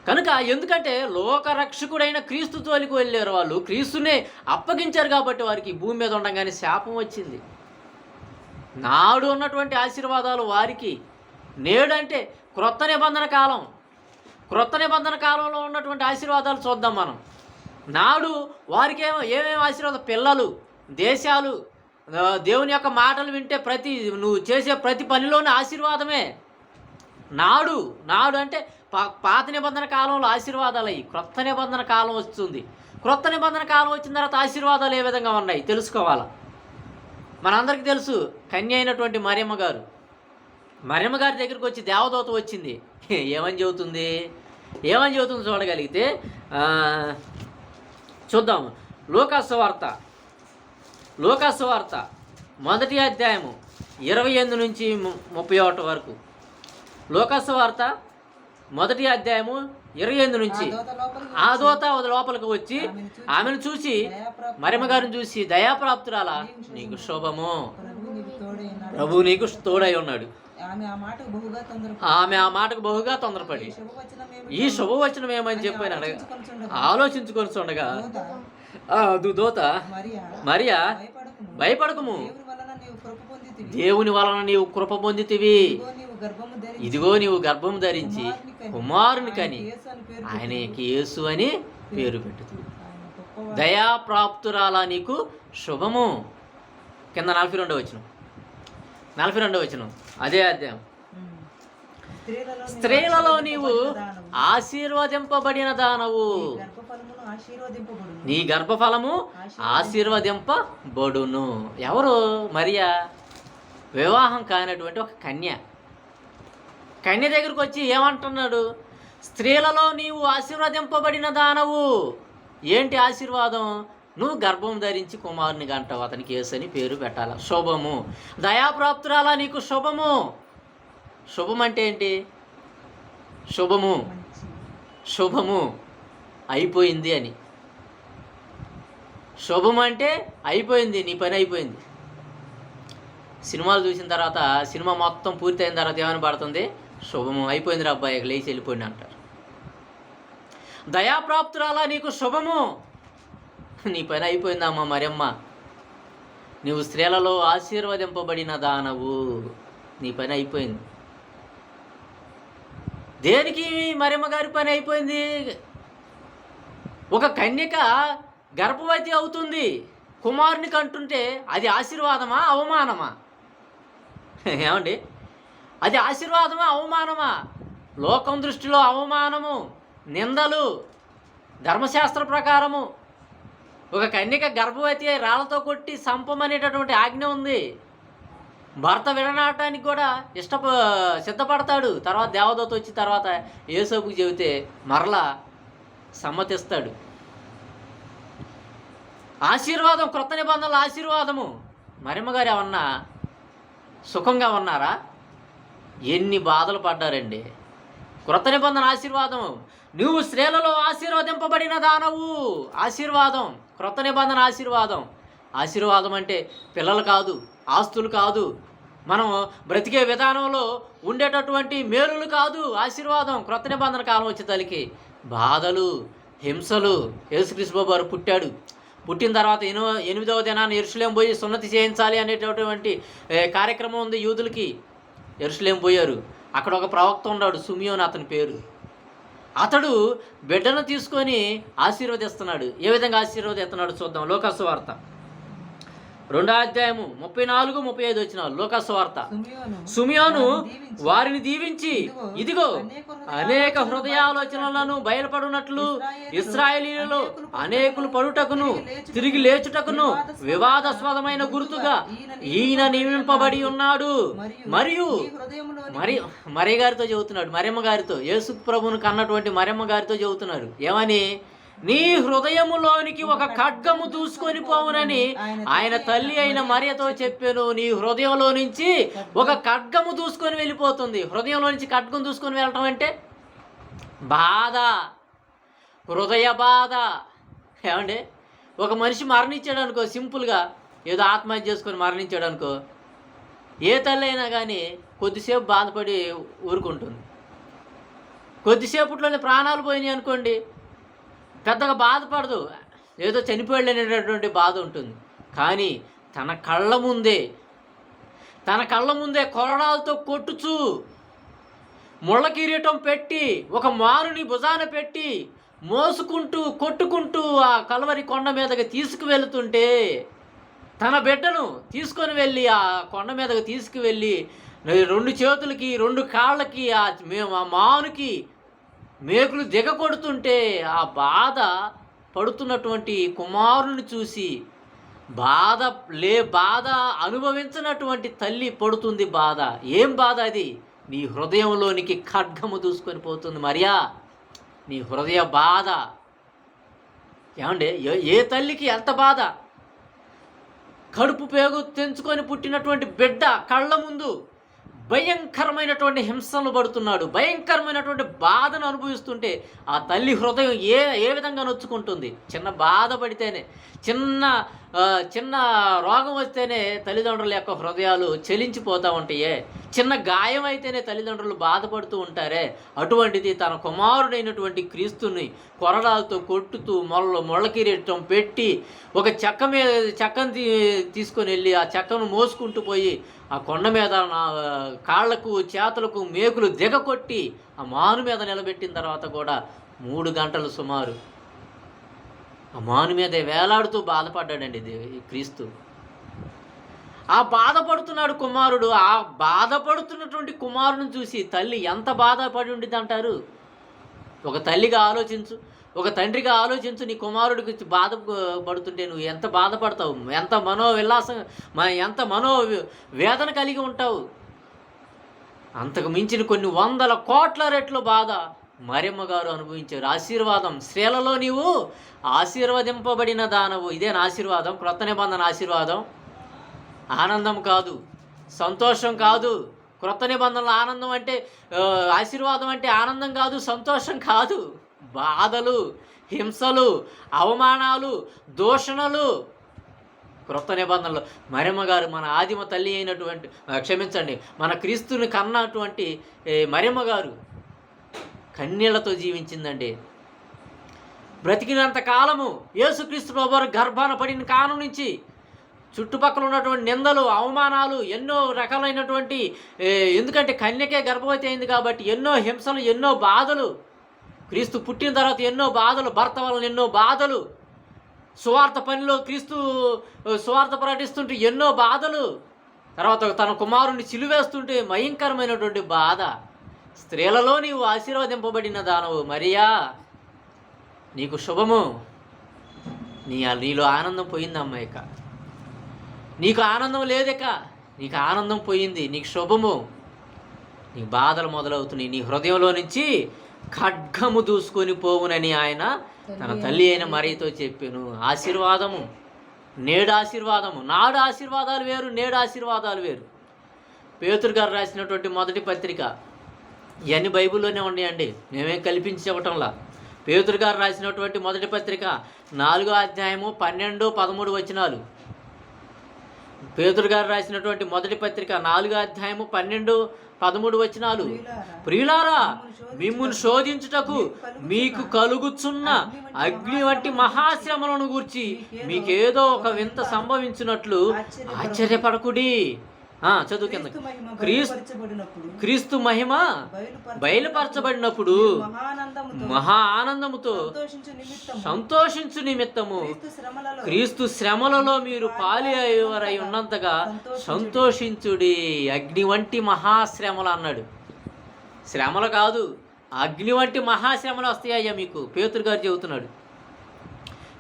కనుక ఎందుకంటే లోకరక్షకుడైన క్రీస్తు తోలికి వెళ్ళారు వాళ్ళు, క్రీస్తునే అప్పగించారు కాబట్టి వారికి భూమి మీద ఉండగానే శాపం వచ్చింది. నాడు ఉన్నటువంటి ఆశీర్వాదాలు వారికి నేడంటే క్రొత్త నిబంధన కాలం, క్రొత్త నిబంధన కాలంలో ఉన్నటువంటి ఆశీర్వాదాలు చూద్దాం మనం. నాడు వారికి ఏమేమి ఆశీర్వాదం, పిల్లలు, దేశాలు, దేవుని యొక్క మాటలు వింటే నువ్వు చేసే ప్రతి పనిలోనే ఆశీర్వాదమే. నాడు అంటే పాత నిబంధన కాలంలో ఆశీర్వాదాలు అయ్యి క్రొత్త నిబంధన కాలం వస్తుంది. క్రొత్త నిబంధన కాలం వచ్చిన తర్వాత ఆశీర్వాదాలు ఏ విధంగా ఉన్నాయి తెలుసుకోవాలా. మనందరికీ తెలుసు, కన్య అయినటువంటి మరియమ్మ గారి దగ్గరికి వచ్చి దేవదూత వచ్చింది. ఏమని చెబుతుంది చూడగలిగితే చూద్దాం. లూకాసు వార్త 1వ అధ్యాయము 28 నుంచి 31 వరకు. లూకాసు వార్త 1వ అధ్యాయము 28 నుంచి. ఆ దూత లోపలికి వచ్చి ఆమెను చూసి, మరియమ్మ గారిని చూసి, దయాప్రాప్తురాలా, నీకు శుభము, ప్రభువు నీకు తోడై ఉన్నాడు. ఆమె ఆ మాటకు బహుగా తొందరపడి ఈ శుభవచనం ఏమని చెప్పాను ఆలోచించుకొని చూడగా, దూత మరియా భయపడకము, దేవుని వలన నీవు కృప పొందితివి, ఇదిగో నీవు గర్భము ధరించి కుమారుని కని ఆయనకి యేసు అని పేరు పెట్టుతుంది. దయాప్రాప్తురాలా నీకు శుభము. కింద 42వ వచనం అదే అధ్యాయం. స్త్రీలలో నీవు ఆశీర్వదింపబడిన దానవు, నీ గర్భఫలము ఆశీర్వదింపబడును. ఎవరు? మరియా, వివాహం కానటువంటి ఒక కన్య దగ్గరకు వచ్చి ఏమంటున్నాడు? స్త్రీలలో నీవు ఆశీర్వదింపబడిన దానవు. ఏంటి ఆశీర్వాదం? నువ్వు గర్భం ధరించి కుమారుని గంటావు, అతనికి యేసని పేరు పెట్టాల. శుభము. దయాప్రాప్తురాలా నీకు శుభము. శుభం అంటే ఏంటి? శుభము అయిపోయింది అని. శుభం అంటే అయిపోయింది, నీ పని అయిపోయింది. సినిమాలు చూసిన తర్వాత, సినిమా మొత్తం పూర్తయిన తర్వాత ఏమని పడుతుంది? శుభము అయిపోయింది రా అబ్బాయి, లేచి వెళ్ళిపోయింది అంటారు. దయాప్రాప్తురాలా నీకు శుభము, నీ పని అయిపోయిందమ్మా మరియమ్మ, నీవు స్త్రీలలో ఆశీర్వదింపబడిన దానవు, నీ పని అయిపోయింది. దేనికి మరియమ్మ గారి పని అయిపోయింది? ఒక కన్యక గర్భవతి అవుతుంది, కుమారుని కంటుంటే అది ఆశీర్వాదమా అవమానమా? ఏమండి, అది ఆశీర్వాదమా అవమానమా? లోకం దృష్టిలో అవమానము, నిందలు. ధర్మశాస్త్ర ప్రకారము ఒక కన్యక గర్భవతి అయి రాళ్లతో కొట్టి సంపమనేటటువంటి ఆజ్ఞ ఉంది. భర్త విడనాటానికి కూడా సిద్ధపడతాడు. తర్వాత దేవదూత వచ్చి తర్వాత యేసోపుకి చెబితే మరలా సమ్మతిస్తాడు. ఆశీర్వాదం, క్రొత్త నిబంధనల ఆశీర్వాదము. మరియమ్మ గారు ఏమన్నా సుఖంగా ఉన్నారా? ఎన్ని బాధలు పడ్డారండి. క్రొత్త నిబంధన ఆశీర్వాదము. నువ్వు స్త్రీలలో ఆశీర్వదింపబడిన దానవు. ఆశీర్వాదం, క్రొత్త నిబంధన ఆశీర్వాదం. ఆశీర్వాదం అంటే పిల్లలు కాదు, ఆస్తులు కాదు, మనం బ్రతికే విధానంలో ఉండేటటువంటి మేలులు కాదు. ఆశీర్వాదం క్రొత్త నిబంధన కాలం వచ్చే తల్లికి బాధలు, హింసలు. యేసుక్రీస్తు బాబు వారు పుట్టిన తర్వాత 8వ దినాన్ని యెరూషలేం పోయి సున్నతి చేయించాలి అనేటటువంటి కార్యక్రమం ఉంది యూదులకి. యెరూషలేం పోయారు. అక్కడ ఒక ప్రవక్త ఉన్నాడు, సిమియోను అతని పేరు. అతడు బిడ్డను తీసుకొని ఆశీర్వదిస్తున్నాడు. ఏ విధంగా ఆశీర్వదిస్తున్నాడు చూద్దాం. లూకాసు వార్త 2వ అధ్యాయము 34-35 వచనాలు. లూకాసు వార్త. సిమియోను వారిని దీవించి, ఇదిగో అనేక హృదయాలోచనలను బయలుపడునట్లు ఇశ్రాయేలీయులలో అనేకులు పడుటకును తిరిగి లేచుటకును వివాదాస్పదమైన గుర్తుగా ఈయన నియమింపబడి ఉన్నాడు. మరియు మరియ గారితో చెబుతున్నాడు. మరియమ్మ గారితో, యేసు ప్రభువును కన్నటువంటి మరియమ్మ గారితో చెబుతున్నారు. ఏమని? నీ హృదయములోనికి ఒక ఖడ్గము దూసుకొని పోవునని ఆయన తల్లి అయిన మరియతో చెప్పాను. నీ హృదయంలో నుంచి ఒక ఖడ్గము దూసుకొని వెళ్ళిపోతుంది. హృదయంలో నుంచి ఖడ్గం దూసుకొని వెళ్ళటం అంటే బాధ, హృదయ బాధ. ఏమండి, ఒక మనిషి మరణించాడు అనుకో, సింపుల్గా ఏదో ఆత్మహత్య చేసుకొని మరణించాడు అనుకో, ఏ తల్లి అయినా కానీ కొద్దిసేపు బాధపడి ఊరుకుంటుంది. కొద్దిసేపట్లోనే ప్రాణాలు పోయినాయి అనుకోండి, పెద్దగా బాధపడదు, ఏదో చనిపోయాడనేటటువంటి బాధ ఉంటుంది. కానీ తన కళ్ళ ముందే కొరడాలతో కొట్టుచు, ముళ్ళ కిరీటం పెట్టి, ఒక మారుని భుజాన పెట్టి మోసుకుంటూ కొట్టుకుంటూ ఆ కల్వరి కొండ మీదకి తీసుకువెళ్తుంటే, తన బిడ్డను తీసుకొని వెళ్ళి ఆ కొండ మీదకి తీసుకువెళ్ళి 2 చేతులకి 2 కాళ్ళకి ఆ మానుకి మేకులు దిగకొడుతుంటే, ఆ బాధ పడుతున్నటువంటి కుమారుని చూసి బాధ అనుభవించినటువంటి తల్లి పడుతుంది బాధ. ఏం బాధ అది? నీ హృదయంలోనికి ఖడ్గము దూసుకొని పోతుంది మరియా, నీ హృదయ బాధ. ఏమండి, ఏ తల్లికి ఎంత బాధ? కడుపు పేగు తెంచుకొని పుట్టినటువంటి బిడ్డ కళ్ళ ముందు భయంకరమైనటువంటి హింసలు పడుతున్నాడు, భయంకరమైనటువంటి బాధను అనుభవిస్తుంటే ఆ తల్లి హృదయం ఏ విధంగా నొచ్చుకుంటుంది? చిన్న బాధ పడితేనే, చిన్న రోగం వస్తేనే తల్లిదండ్రుల యొక్క హృదయాలు చెలించిపోతూ ఉంటాయే, చిన్న గాయం అయితేనే తల్లిదండ్రులు బాధపడుతూ ఉంటారే, అటువంటిది తన కుమారుడైనటువంటి క్రీస్తుని కొరడాలతో కొట్టుతూ ముళ్ళ కిరీటం పెట్టి ఒక చెక్కను తీసుకొని వెళ్ళి ఆ చెక్కను మోసుకుంటూ పోయి ఆ కొండ మీద కాళ్లకు చేతులకు మేకులు దిగకొట్టి ఆ మాను మీద నిలబెట్టిన తర్వాత కూడా 3 గంటలు సుమారు ఆ మాను మీదే వేలాడుతూ బాధపడ్డాడండి క్రీస్తు. ఆ బాధపడుతున్నాడు కుమారుడు. ఆ బాధపడుతున్నటువంటి కుమారుని చూసి తల్లి ఎంత బాధపడి ఉండిద్ది అంటారు? ఒక తల్లిగా ఆలోచించు, ఒక తండ్రిగా ఆలోచించు. నీ కుమారుడికి బాధపడుతుంటే నువ్వు ఎంత బాధపడతావు, ఎంత ఎంత వేదన కలిగి ఉంటావు. అంతకు మించిన కొన్ని 100 కోట్ల రెట్లు బాధ మరియమ్మ గారు అనుభవించారు. ఆశీర్వాదం, స్త్రీలలో నీవు ఆశీర్వదింపబడిన దానవు. ఇదే నా ఆశీర్వాదం, క్రొత్త నిబంధన ఆశీర్వాదం. ఆనందం కాదు, సంతోషం కాదు. క్రొత్త నిబంధనల ఆనందం అంటే, ఆశీర్వాదం అంటే ఆనందం కాదు, సంతోషం కాదు. బాధలు, హింసలు, అవమానాలు, దూషణలు. క్రొత్త నిబంధనలు మరియమ్మ గారు మన ఆదిమ తల్లి అయినటువంటి, మన క్రీస్తుని కన్నటువంటి మరియమ్మ గారు కన్నీళ్లతో జీవించిందండి. బ్రతికినంత కాలము యేసుక్రీస్తు ప్రభువారు గర్భాన పడిన కాలం నుంచి చుట్టుపక్కల ఉన్నటువంటి నిందలు, అవమానాలు, ఎన్నో రకాలైనటువంటి, ఎందుకంటే కన్యకే గర్భవతి అయింది కాబట్టి ఎన్నో హింసలు, ఎన్నో బాధలు. క్రీస్తు పుట్టిన తర్వాత ఎన్నో బాధలు, భర్త వలన ఎన్నో బాధలు, సువార్త పనిలో క్రీస్తు సువార్త ప్రకటిస్తుంటే ఎన్నో బాధలు, తర్వాత తన కుమారుని సిలువేస్తుంటే భయంకరమైనటువంటి బాధ. స్త్రీలలో నీవు ఆశీర్వదింపబడిన దానవు మరియా, నీకు శుభము. నీలో ఆనందం పోయిందమ్మా, ఇక నీకు ఆనందం లేదిక, నీకు ఆనందం పోయింది, నీకు శుభము. నీ బాధలు మొదలవుతున్నాయి. నీ హృదయంలో నుంచి ఖడ్గము దూసుకొని పోవునని ఆయన తన తల్లి అయిన మరియతో చెప్పాను. ఆశీర్వాదము, నేడు ఆశీర్వాదము. నాడు ఆశీర్వాదాలు వేరు, నేడు ఆశీర్వాదాలు వేరు. పేతురు గారు రాసినటువంటి మొదటి పత్రిక, ఇవన్నీ బైబిల్లోనే ఉన్నాయండి, మేమేం కల్పించి చెప్పటంలా. పేతురు గారు రాసినటువంటి మొదటి పత్రిక 4వ అధ్యాయము 12, 13 వచనాలు. పేతురు గారు రాసినటువంటి మొదటి పత్రిక 4వ అధ్యాయము 12, 13 వచనాలు. ప్రియులారా, మిమ్మును శోధించుటకు మీకు కలుగుచున్న అగ్ని వంటి మహాశ్రమలను గూర్చి మీకేదో ఒక వింత సంభవించినట్లు ఆశ్చర్యపడకుడి. చదువు కింద. క్రీస్తు మహిమ బయలుపరచబడినప్పుడు మహా ఆనందముతో సంతోషించు నిమిత్తము క్రీస్తు శ్రమలలో మీరు పాలివారై ఉన్నంతగా సంతోషించుడి. అగ్ని వంటి మహాశ్రమలు అన్నాడు. శ్రమలు కాదు, అగ్ని వంటి మహాశ్రమలు వస్తాయ్యా మీకు, పేతురు గారు చెబుతున్నాడు.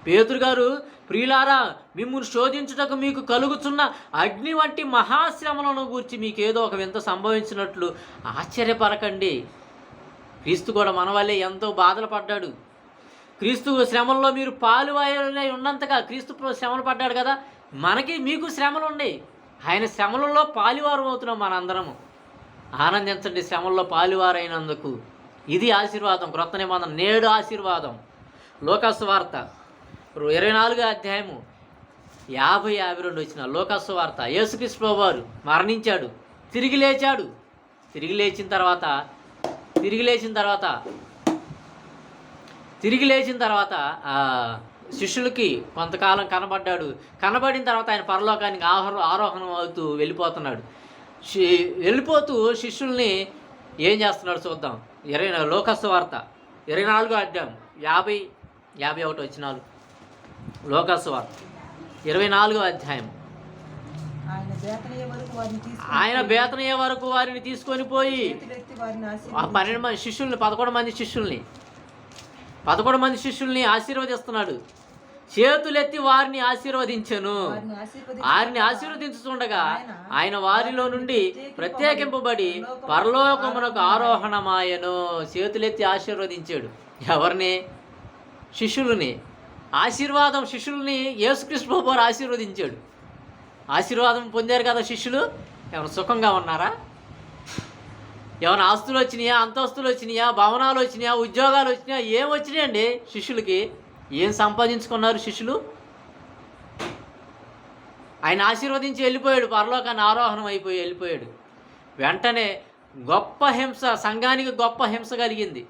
పేతురు గారు, ప్రియులారా, మిమ్మును శోధించుటకు మీకు కలుగుచున్న అగ్ని వంటి మహాశ్రమలను గూర్చి మీకేదో ఒక వింత క్రీస్తు శ్రమల్లో మీరు పాలువాయులై ఉన్నంతగా క్రీస్తు శ్రమలు పడ్డాడు కదా, మనకి మీకు శ్రమలు ఉన్నాయి. ఆయన శ్రమలలో పాలువారం అవుతున్నాం మనందరము. ఆనందించండి శ్రమల్లో పాలువారైనందుకు. ఇది ఆశీర్వాదం. క్రొత్త నిబంధన నేడు ఆశీర్వాదం. లోకాసు వార్త 24వ అధ్యాయము 50-52 వచ్చిన లోకాసు వార్త. యేసుక్రీస్తు ప్రభువారు మరణించాడు, తిరిగి లేచాడు. తిరిగి లేచిన తర్వాత శిష్యులకి కొంతకాలం కనబడ్డాడు. కనబడిన తర్వాత ఆయన పరలోకానికి ఆరోహణం అవుతూ వెళ్ళిపోతున్నాడు. వెళ్ళిపోతూ శిష్యుల్ని ఏం చేస్తున్నాడు చూద్దాం. లోకాసు వార్త 24వ అధ్యాయం 50-51 వచ్చినాలు. లోకాసు వార్త 24వ అధ్యాయం. ఆయన బేతనీయ వరకు వారిని తీసుకొని పోయి 12 మంది శిష్యుల్ని 11 మంది శిష్యుల్ని ఆశీర్వదిస్తున్నాడు. చేతులెత్తి వారిని ఆశీర్వదించెను. వారిని ఆశీర్వదించుతుండగా ఆయన వారిలో నుండి ప్రత్యేకింపబడి పరలోకమునకు ఆరోహణమాయను. చేతులెత్తి ఆశీర్వదించాడు. ఎవరిని? శిష్యులని. ఆశీర్వాదం శిష్యుల్ని యేసుక్రీస్తు ప్రభువారు ఆశీర్వదించాడు. ఆశీర్వాదం పొందారు కదా శిష్యులు. ఏమైనా సుఖంగా ఉన్నారా? ఏమైనా ఆస్తులు వచ్చినాయా, అంతస్తులు వచ్చినాయా, భవనాలు వచ్చినాయా, ఉద్యోగాలు వచ్చినాయా? ఏం వచ్చినాయండి శిష్యులకి? ఏం సంపాదించుకున్నారు శిష్యులు? ఆయన ఆశీర్వదించి వెళ్ళిపోయాడు, పరలోకాన్ని ఆరోహణం అయిపోయి వెళ్ళిపోయాడు. వెంటనే గొప్ప హింస, సంఘానికి గొప్ప హింస కలిగింది.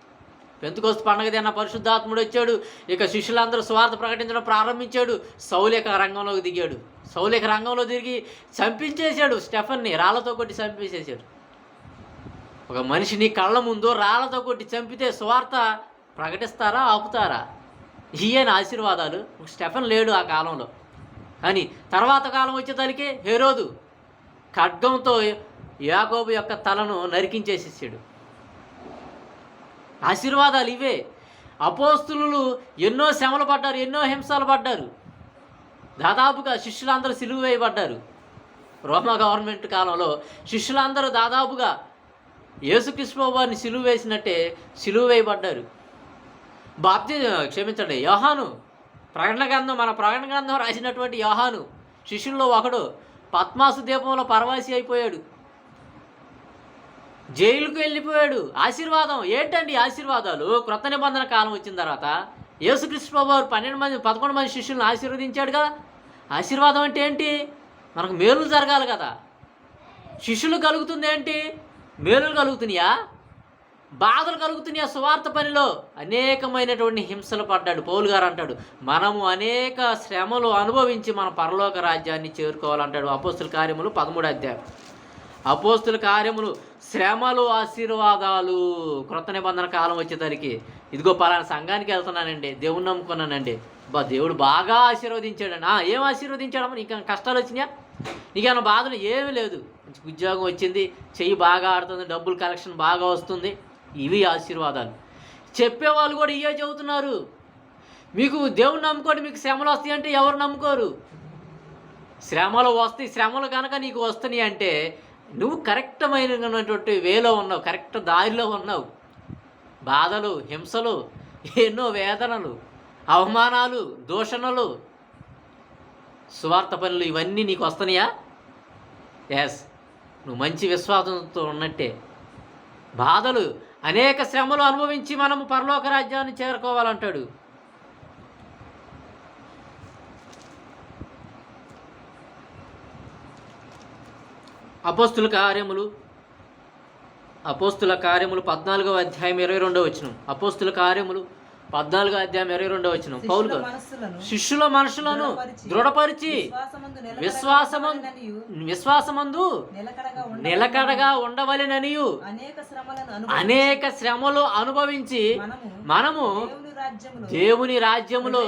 పెంతెకొస్తు పండగ దిన పరిశుద్ధాత్ముడు వచ్చాడు. ఇక శిష్యులందరూ సువార్త ప్రకటించడం ప్రారంభించాడు. సౌలు రంగంలోకి దిగాడు. సౌలు రంగంలో తిరిగి చంపించేశాడు. స్టెఫన్ని రాళ్లతో కొట్టి చంపేసేశాడు. ఒక మనిషిని కళ్ళ ముందు రాళ్లతో కొట్టి చంపితే సువార్త ప్రకటిస్తారా, ఆపుతారా? ఈయన ఆశీర్వాదాలు. స్టెఫన్ లేడు ఆ కాలంలో. కానీ తర్వాత కాలం వచ్చేసరికి హేరోదు ఖడ్గంతో యాకోబు యొక్క తలను నరికించేసేసాడు. ఆశీర్వాదాలు ఇవే. అపోస్తులు ఎన్నో శ్రమలు పడ్డారు, ఎన్నో హింసలు పడ్డారు. దాదాపుగా శిష్యులందరూ సిలువ వేయబడ్డారు. రోమా గవర్నమెంట్ కాలంలో శిష్యులందరూ దాదాపుగా యేసుక్రీస్తు ప్రభువారిని సిలువ వేసినట్టే సిలువ వేయబడ్డారు. యోహాను మన ప్రకటన గ్రంథం రాసినటువంటి యోహాను శిష్యుల్లో ఒకడు పద్మాసు దీపంలో పరవాసి అయిపోయాడు. జైలుకు వెళ్ళిపోయాడు. ఆశీర్వాదం ఏంటండి ఆశీర్వాదాలు? క్రొత్త నిబంధన కాలం వచ్చిన తర్వాత యేసుక్రీస్తు ప్రభువారు 11 మంది శిష్యులను ఆశీర్వదించాడుగా. ఆశీర్వాదం అంటే ఏంటి? మనకు మేలులు జరగాలి కదా. శిష్యులు కలుగుతుంది ఏంటి? మేలులు కలుగుతున్నాయా, బాధలు కలుగుతున్నాయా? సువార్త పనిలో అనేకమైనటువంటి హింసలు పడ్డాడు. పౌలు గారు అంటాడు, మనము అనేక శ్రమలు అనుభవించి మన పరలోక రాజ్యాన్ని చేరుకోవాలంటాడు. అపోస్తుల కార్యములు 13వ అధ్యాయం. అపోస్తుల కార్యములు, శ్రమలు, ఆశీర్వాదాలు. క్రొత్త నిబంధన కాలం వచ్చేసరికి ఇదిగో పలానా సంఘానికి వెళ్తున్నానండి, దేవుణ్ణి నమ్ముకున్నానండి, దేవుడు బాగా ఆశీర్వదించాడండి. ఏం ఆశీర్వదించాడమ్మా? నీకు కష్టాలు వచ్చినాయా? నీకేమైనా బాధలు? ఏమీ లేదు. మంచి ఉద్యోగం వచ్చింది, చెయ్యి బాగా ఆడుతుంది, డబ్బులు కలెక్షన్ బాగా వస్తుంది. ఇవి ఆశీర్వాదాలు. చెప్పేవాళ్ళు కూడా ఇవే చెబుతున్నారు. మీకు దేవుణ్ణి నమ్ముకోండి, మీకు శ్రమలు వస్తాయి అంటే ఎవరు నమ్ముకోరు. శ్రమలు వస్తాయి. శ్రమలు కనుక నీకు వస్తున్నాయి అంటే నువ్వు కరెక్టమైనటువంటి వేలో ఉన్నావు, కరెక్ట్ దారిలో ఉన్నావు. బాధలు, హింసలు, ఎన్నో వేదనలు, అవమానాలు, దూషణలు, సువార్త పనులు ఇవన్నీ నీకు వస్తున్నాయా? ఎస్, నువ్వు మంచి విశ్వాసంతో ఉన్నట్టే. బాధలు, అనేక శ్రమలు అనుభవించి మనము పరలోక రాజ్యాన్ని చేరుకోవాలంటాడు. అపోస్తుల కార్యములు 14వ అధ్యాయం 22వ వచనం. అపోస్తుల కార్యములు 14వ అధ్యాయం 22వ వచనం. పౌలు గారు శిష్యుల మనసులను దృఢపరిచి విశ్వాసమందు నిలకడగా ఉండవలెననియు అనేక శ్రమలు అనుభవించి మనము దేవుని రాజ్యములో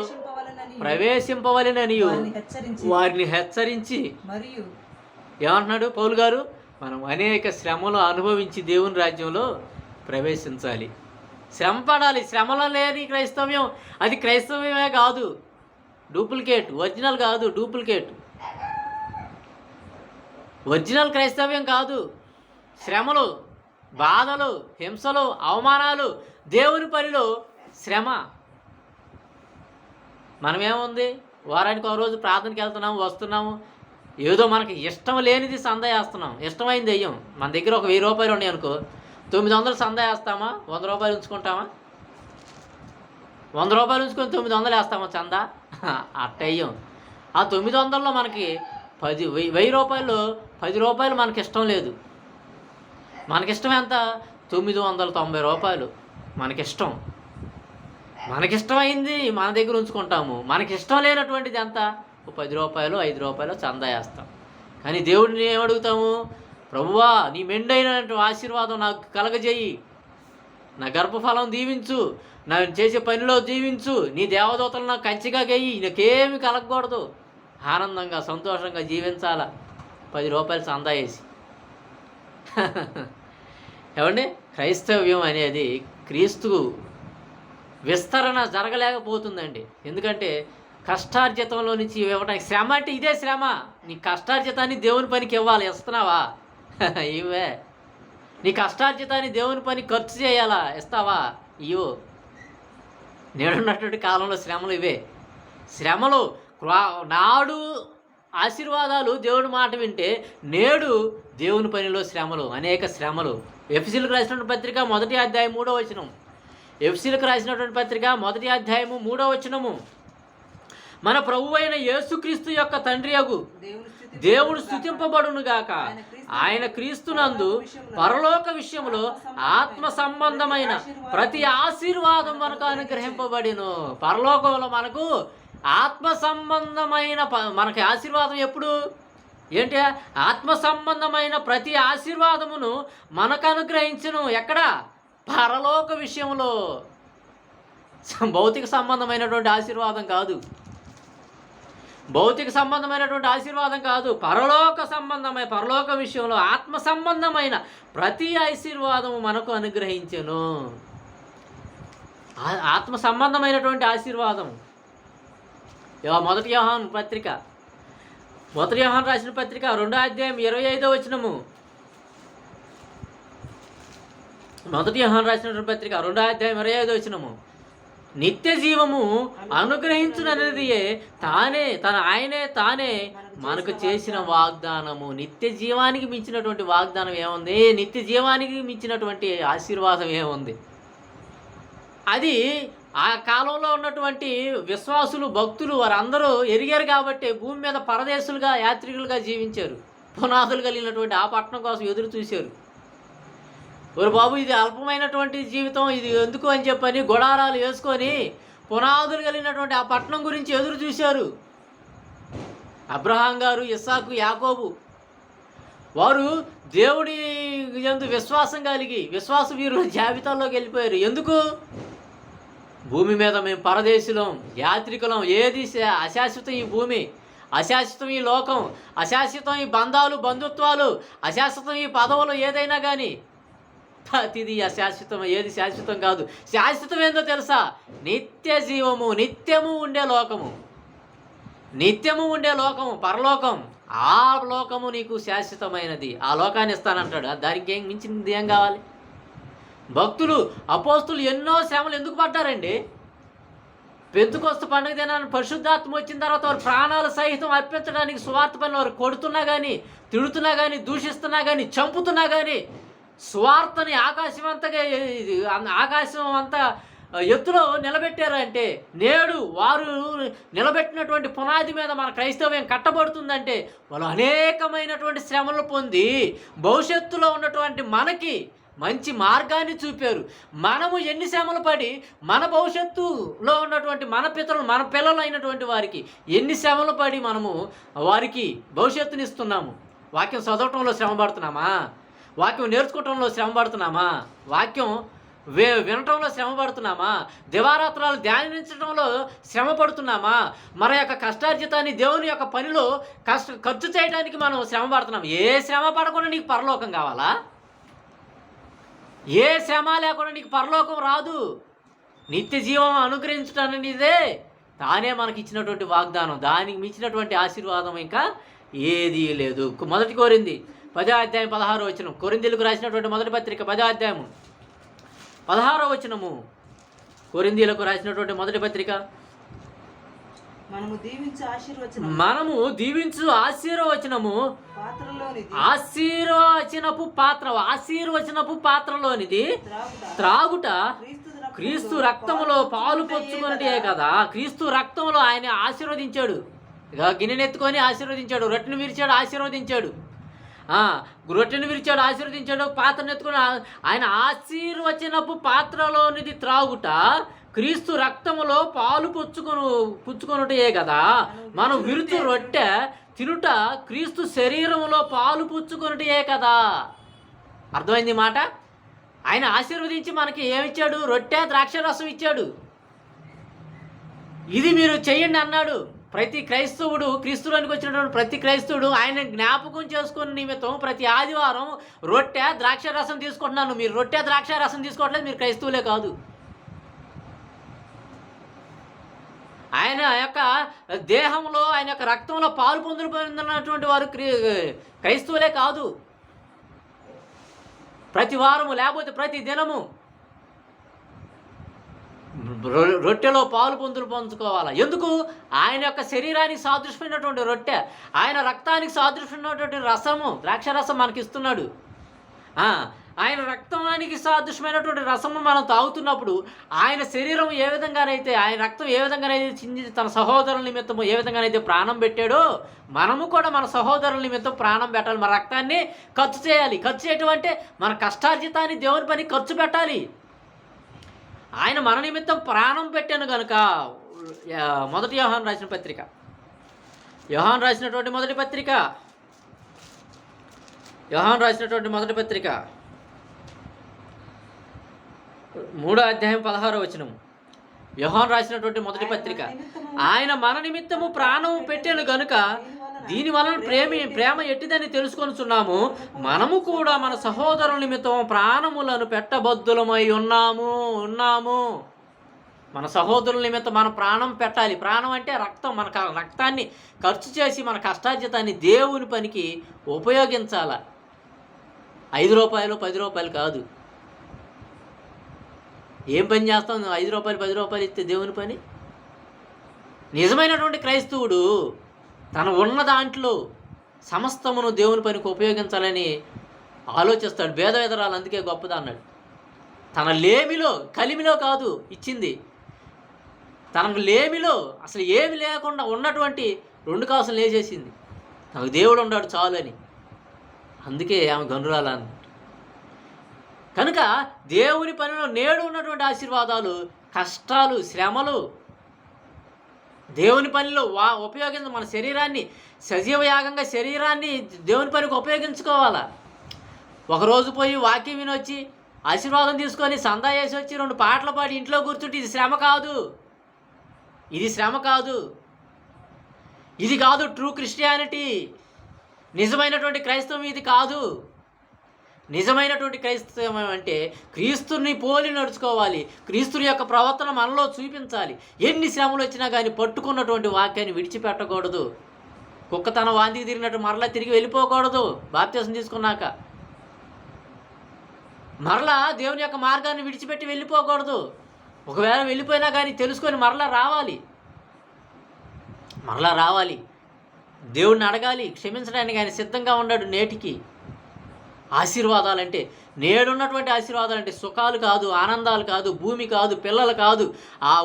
ప్రవేశింపవలెననియు వారిని హెచ్చరించి ఏమంటున్నాడు పౌలు గారు? మనం అనేక శ్రమలు అనుభవించి దేవుని రాజ్యంలో ప్రవేశించాలి. శ్రమ పడాలి. శ్రమలో లేని క్రైస్తవ్యం అది క్రైస్తవ్యమే కాదు, డూప్లికేట్. ఒరిజినల్ కాదు, డూప్లికేట్. ఒరిజినల్ క్రైస్తవ్యం కాదు. శ్రమలు, బాధలు, హింసలు, అవమానాలు, దేవుని పనిలో శ్రమ. మనమేముంది, వారానికి ఒక రోజు ప్రార్థనకి వెళ్తున్నాము, వస్తున్నాము, ఏదో మనకి ఇష్టం లేనిది సందా వేస్తున్నాం, ఇష్టమైంది వెయ్యం. మన దగ్గర ఒక 1000 రూపాయలు ఉన్నాయి అనుకో, 900 సందా వేస్తామా, 100 రూపాయలు ఉంచుకుంటామా? 100 రూపాయలు ఉంచుకొని 900 వేస్తామా చందా? అట్ట వెయ్యం. ఆ 900లో మనకి 1000 రూపాయలు 10 రూపాయలు మనకి ఇష్టం లేదు. మనకిష్టం ఎంత? 990 రూపాయలు మనకిష్టం. మనకిష్టమైంది మన దగ్గర ఉంచుకుంటాము. మనకిష్టం లేనటువంటిది ఎంత? 10 రూపాయలు 5 రూపాయలు చందా వేస్తాం. కానీ దేవుడిని ఏమడుగుతాము? ప్రభువా, నీ మెండైనటువంటి ఆశీర్వాదం నాకు కలగజేయి, నా గర్భఫలం దీవించు, నా చేసే పనిలో దీవించు, నీ దేవదూతలు నాకు కంచిగా గెయ్యి, నాకేమి కలగకూడదు, ఆనందంగా సంతోషంగా జీవించాలా 10 రూపాయలు చందా వేసి. ఏమండి, క్రైస్తవ్యం అనేది క్రీస్తు విస్తరణ జరగలేకపోతుందండి. ఎందుకంటే కష్టార్జితంలో నుంచి ఇవ్వడానికి, శ్రమ అంటే ఇదే శ్రమ. నీ కష్టార్జితాన్ని దేవుని పనికి ఇవ్వాలి, ఇస్తున్నావా? ఇవే. నీ కష్టార్జితాన్ని దేవుని పని ఖర్చు చేయాలా, ఇస్తావా? ఇవ్వు. నేడున్నటువంటి కాలంలో శ్రమలు ఇవే. శ్రమలు నాడు ఆశీర్వాదాలు, దేవుడి మాట వింటే, నేడు దేవుని పనిలో శ్రమలు, అనేక శ్రమలు. ఎఫెసీయులకు రాసినటువంటి పత్రిక 1వ అధ్యాయం 3వ వచనం. ఎఫెసీయులకు రాసినటువంటి పత్రిక 1వ అధ్యాయము 3వ వచనము. మన ప్రభువైన యేసుక్రీస్తు యొక్క తండ్రి అగు దేవుడు స్తుతింపబడునుగాక. ఆయన క్రీస్తునందు పరలోక విషయంలో ఆత్మ సంబంధమైన ప్రతి ఆశీర్వాదం మనకు అనుగ్రహింపబడిను. పరలోకంలో మనకు ఆత్మ సంబంధమైన మనకి ఆశీర్వాదం ఎప్పుడు? ఏంటి? ఆత్మ సంబంధమైన ప్రతి ఆశీర్వాదమును మనకు అనుగ్రహించును. ఎక్కడ? పరలోక విషయంలో. భౌతిక సంబంధమైనటువంటి ఆశీర్వాదం కాదు, భౌతిక సంబంధమైనటువంటి ఆశీర్వాదం కాదు, పరలోక విషయంలో ఆత్మ సంబంధమైన ప్రతి ఆశీర్వాదము మనకు అనుగ్రహించును. ఆత్మ సంబంధమైనటువంటి ఆశీర్వాదం. 1 యోహాను పత్రిక, 1 యోహాను రాసిన పత్రిక 2వ అధ్యాయం 25వ వచనము. 1 యోహాను రాసినటువంటి పత్రిక 2వ అధ్యాయం 25వ వచనము. నిత్య జీవము అనుగ్రహించుననేదియే ఆయనే తానే మనకు చేసిన వాగ్దానము. నిత్య జీవానికి మించినటువంటి వాగ్దానం ఏముంది? నిత్య జీవానికి మించినటువంటి ఆశీర్వాదం ఏముంది? అది ఆ కాలంలో ఉన్నటువంటి విశ్వాసులు, భక్తులు వారందరూ ఎరిగారు కాబట్టి భూమి మీద పరదేశులుగా, యాత్రికులుగా జీవించారు. పునాదులు కలిగినటువంటి ఆ పట్టణం కోసం ఎదురు చూశారు. ఓరు బాబు, ఇది అల్పమైనటువంటి జీవితం, ఇది ఎందుకు అని చెప్పని గుడారాలు వేసుకొని పునాదులు కలిగినటువంటి ఆ పట్టణం గురించి ఎదురు చూశారు. అబ్రహాం గారు, ఇస్సాకు, యాకోబు వారు దేవుడి యందు విశ్వాసం కలిగి విశ్వాస వీరుల జాబితాలోకి వెళ్ళిపోయారు. ఎందుకు? భూమి మీద మేము పరదేశులం, యాత్రికులం. ఏది అశాశ్వతం ఈ భూమి, అశాశ్వతం ఈ లోకం, అశాశ్వతం ఈ బంధాలు, బంధుత్వాలు, అశాశ్వతం ఈ పదవులు, ఏదైనా కానీ ప్రతిది అశాశ్వతం. ఏది శాశ్వతం కాదు. శాశ్వతం ఏందో తెలుసా? నిత్య జీవము, నిత్యము ఉండే లోకము, నిత్యము ఉండే లోకము, పరలోకం. ఆ లోకము నీకు శాశ్వతమైనది. ఆ లోకాన్ని ఇస్తానంటాడు. దానికి ఏం మించింది ఏం కావాలి? భక్తులు, అపోస్తులు ఎన్నో శ్రమలు ఎందుకు పడ్డారండి? పెంతుకొస్తు పండుగ దినాన్ని పరిశుద్ధాత్మ వచ్చిన తర్వాత వారు ప్రాణాలు సహితం అర్పించడానికి సువార్త పని వారు కొడుతున్నా కానీ, తిడుతున్నా కానీ, దూషిస్తున్నా కానీ, చంపుతున్నా కానీ సువార్తని ఆకాశం అంతా ఎత్తులో నిలబెట్టారంటే, నేడు వారు నిలబెట్టినటువంటి పునాది మీద మన క్రైస్తవ్యం కట్టబడుతుందంటే వాళ్ళు అనేకమైనటువంటి శ్రమలు పొంది భవిష్యత్తులో ఉన్నటువంటి మనకి మంచి మార్గాన్ని చూపారు. మనము ఎన్ని శ్రమలు పడి మన భవిష్యత్తులో ఉన్నటువంటి మన పిల్లలు అయినటువంటి వారికి ఎన్ని శ్రమలు పడి మనము వారికి భవిష్యత్తునిస్తున్నాము. వాక్యం చదవటంలో శ్రమ పడుతున్నామా? వాక్యం నేర్చుకోవటంలో శ్రమ పడుతున్నామా? వాక్యం వినటంలో శ్రమ పడుతున్నామా? దివారాత్రాలు ధ్యానించడంలో శ్రమ పడుతున్నామా? మన యొక్క కష్టార్జితాన్ని దేవుని యొక్క పనిలో ఖర్చు చేయడానికి మనం శ్రమ పడుతున్నాం. ఏ శ్రమ పడకుండా నీకు పరలోకం కావాలా? ఏ శ్రమ లేకుండా నీకు పరలోకం రాదు. నిత్య జీవం అనుగ్రహించడానిదే తానే మనకి ఇచ్చినటువంటి వాగ్దానం. దానికి మించినటువంటి ఆశీర్వాదం ఇంకా ఏదీ లేదు. 1 కొరింథీ 10వ అధ్యాయం 16వ వచనం. కొరింథీలకు రాసినటువంటి మొదటి పత్రిక 10వ అధ్యాయము 16వ వచనము. కొరింథీలకు రాసినటువంటి మొదటి పత్రిక మనము దీవించు ఆశీర్వచనం మనము దీవించు ఆశీర్వచనము పాత్రలోనిది ఆశీర్వచనపు పాత్రలోనిది త్రాగుట క్రీస్తు రక్తములో పాలు పంచుకున్నటే కదా. క్రీస్తు రక్తంలో ఆయన ఆశీర్వదించాడు. ఇక గిన్నెనెత్తుకొని ఆశీర్వదించాడు, రొట్టెను విరిచాడు, ఆశీర్వదించాడు, రొట్టెను విరిచాడు, ఆశీర్వదించాడు, పాత్రను ఎత్తుకొని ఆయన ఆశీర్వచనపు పాత్రలోనిది త్రాగుట క్రీస్తు రక్తములో పాలు పుచ్చుకొనుటే కదా. మనం విరుచు రొట్టె తినుట క్రీస్తు శరీరములో పాలు పుచ్చుకొనుటే కదా. అర్థమైంది మాట. ఆయన ఆశీర్వదించి మనకి ఏమిచ్చాడు? రొట్టె ద్రాక్షరసం ఇచ్చాడు. ఇది మీరు చెయ్యండి అన్నాడు. ప్రతి క్రైస్తవుడు, క్రీస్తులోనికి వచ్చినటువంటి ప్రతి క్రైస్తవుడు ఆయన జ్ఞాపకం చేసుకున్న నిమిత్తం ప్రతి ఆదివారం రొట్టె ద్రాక్షరసం తీసుకుంటున్నాను. మీరు రొట్టె ద్రాక్షరసం తీసుకోవట్లేదు, మీరు క్రైస్తవులే కాదు. ఆయన యొక్క దేహంలో, ఆయన యొక్క రక్తంలో పాలు పొందినటువంటి వారు క్రైస్తవులే కాదు. ప్రతి వారము లేకపోతే ప్రతి దినము రొట్టెలో పాలు పంచుకోవాలి. ఎందుకు? ఆయన యొక్క శరీరానికి సాదృశ్యమైనటువంటి రొట్టె, ఆయన రక్తానికి సాదృశ్యమైనటువంటి రసము, ద్రాక్షరసం మనకి ఇస్తున్నాడు. ఆయన రక్తానికి సాదృశ్యమైనటువంటి రసము మనం తాగుతున్నప్పుడు ఆయన శరీరం ఏ విధంగానైతే, ఆయన రక్తం ఏ విధంగానైతే చింది తన సహోదరుల నిమిత్తము ఏ విధంగానైతే ప్రాణం పెట్టాడో, మనము కూడా మన సహోదరుల నిమిత్తం ప్రాణం పెట్టాలి. మన రక్తాన్ని ఖర్చు చేయాలి. ఖర్చు చేయటం అంటే మన కష్టార్జితాన్ని దేవుని పని ఖర్చు పెట్టాలి. ఆయన మన నిమిత్తం ప్రాణం పెట్టాను కనుక. మొదటి యోహాను రాసిన పత్రిక, యోహాను రాసినటువంటి మొదటి పత్రిక 3:16 యోహాను రాసినటువంటి మొదటి పత్రిక. ఆయన మన నిమిత్తము ప్రాణం పెట్టాను గనుక దీని వలన ప్రేమ ఎట్టిదని తెలుసుకొనుచున్నాము. మనము కూడా మన సహోదరుల నిమిత్తం ప్రాణములను పెట్టబద్దులమై ఉన్నాము. మన సహోదరుల నిమిత్తం మనం ప్రాణం పెట్టాలి. ప్రాణం అంటే రక్తం. మన రక్తాన్ని ఖర్చు చేసి మన కష్టార్జితాన్ని దేవుని పనికి ఉపయోగించాల. 5 రూపాయలు 10 రూపాయలు కాదు. ఏం పని చేస్తాం? 5 రూపాయలు 10 రూపాయలు ఇస్తే దేవుని పని? నిజమైనటువంటి క్రైస్తవుడు తన ఉన్న దాంట్లో సమస్తమును దేవుని పనికి ఉపయోగించాలని ఆలోచిస్తాడు. భేదవేదరాలు అందుకే గొప్పది అన్నాడు. తన లేమిలో, కలిమిలో కాదు ఇచ్చింది, తన లేమిలో అసలు ఏమి లేకుండా ఉన్నటువంటి 2 కాసులు వేసేసింది. నాకు దేవుడు ఉన్నాడు చాలు అని. అందుకే ఆమె గనురాలు అన్నట్టు. కనుక దేవుని పనిలో నేడు ఉన్నటువంటి ఆశీర్వాదాలు, కష్టాలు, శ్రమలు, దేవుని పనిలో మన శరీరాన్ని సజీవయాగంగా శరీరాన్ని దేవుని పనికి ఉపయోగించుకోవాలా. ఒకరోజు పోయి వాక్యం వినొచ్చి ఆశీర్వాదం తీసుకొని సందా చేసి వచ్చి 2 పాటలు పాడి ఇంట్లో కూర్చుంటే ఇది శ్రమ కాదు. ఇది కాదు ట్రూ క్రిస్టియానిటీ. నిజమైనటువంటి క్రైస్తవం ఇది కాదు. నిజమైనటువంటి క్రైస్తవం అంటే క్రీస్తుని పోలి నడుచుకోవాలి. క్రీస్తుని యొక్క ప్రవర్తన మనలో చూపించాలి. ఎన్ని శ్రమలు వచ్చినా కానీ పట్టుకున్నటువంటి వాక్యాన్ని విడిచిపెట్టకూడదు. కుక్క తన వాంతికి తిరిగినట్టు మరలా తిరిగి వెళ్ళిపోకూడదు. బాప్తిసం తీసుకున్నాక మరలా దేవుని యొక్క మార్గాన్ని విడిచిపెట్టి వెళ్ళిపోకూడదు. ఒకవేళ వెళ్ళిపోయినా కానీ తెలుసుకొని మరలా రావాలి. దేవుడిని అడగాలి, క్షమించడానికి ఆయన సిద్ధంగా ఉన్నాడు. నేటికి ఆశీర్వాదాలంటే, నేడున్నటువంటి ఆశీర్వాదాలంటే సుఖాలు కాదు, ఆనందాలు కాదు, భూమి కాదు, పిల్లలు కాదు,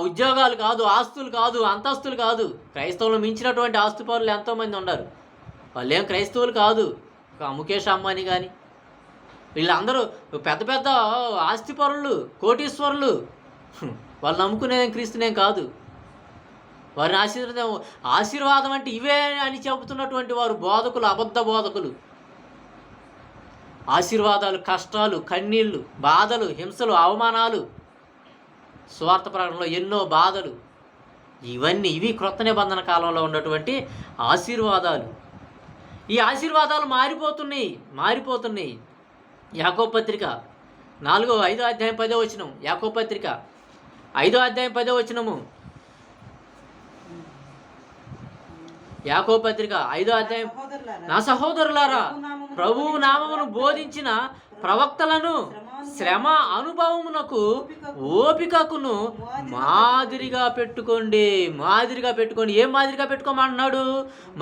ఉద్యోగాలు కాదు, ఆస్తులు కాదు, అంతస్తులు కాదు. క్రైస్తవులు మించినటువంటి ఆస్తిపరులు ఎంతోమంది ఉన్నారు. వాళ్ళు ఏం క్రైస్తవులు కాదు. ముఖేష్ అంబానీ కానీ వీళ్ళందరూ పెద్ద పెద్ద ఆస్తిపరులు, కోటీశ్వరులు. వాళ్ళు నమ్ముకునేదేం క్రీస్తునేం కాదు. వారిని ఆశీర్వాదం అంటే ఇవే అని చెబుతున్నటువంటి వారు బోధకులు, అబద్ధ బోధకులు. ఆశీర్వాదాలు, కష్టాలు, కన్నీళ్ళు, బాధలు, హింసలు, అవమానాలు, స్వార్థ ప్రకటనలో ఎన్నో బాధలు, ఇవి క్రొత్త నిబంధన కాలంలో ఉన్నటువంటి ఆశీర్వాదాలు. ఈ ఆశీర్వాదాలు మారిపోతున్నాయి. యాకోబు పత్రిక 5వ అధ్యాయం 10వ వచనం. యాకోబు పత్రిక 5వ అధ్యాయం 10వ వచనము. యాకోబు పత్రిక 5వ అధ్యాయం. నా సహోదరులారా, ప్రభువు నామమును బోధించిన ప్రవక్తలను శ్రమ అనుభవమునకు ఓపికకును మాదిరిగా పెట్టుకోండి. మాదిరిగా పెట్టుకోండి. ఏం మాదిరిగా పెట్టుకోమన్నాడు?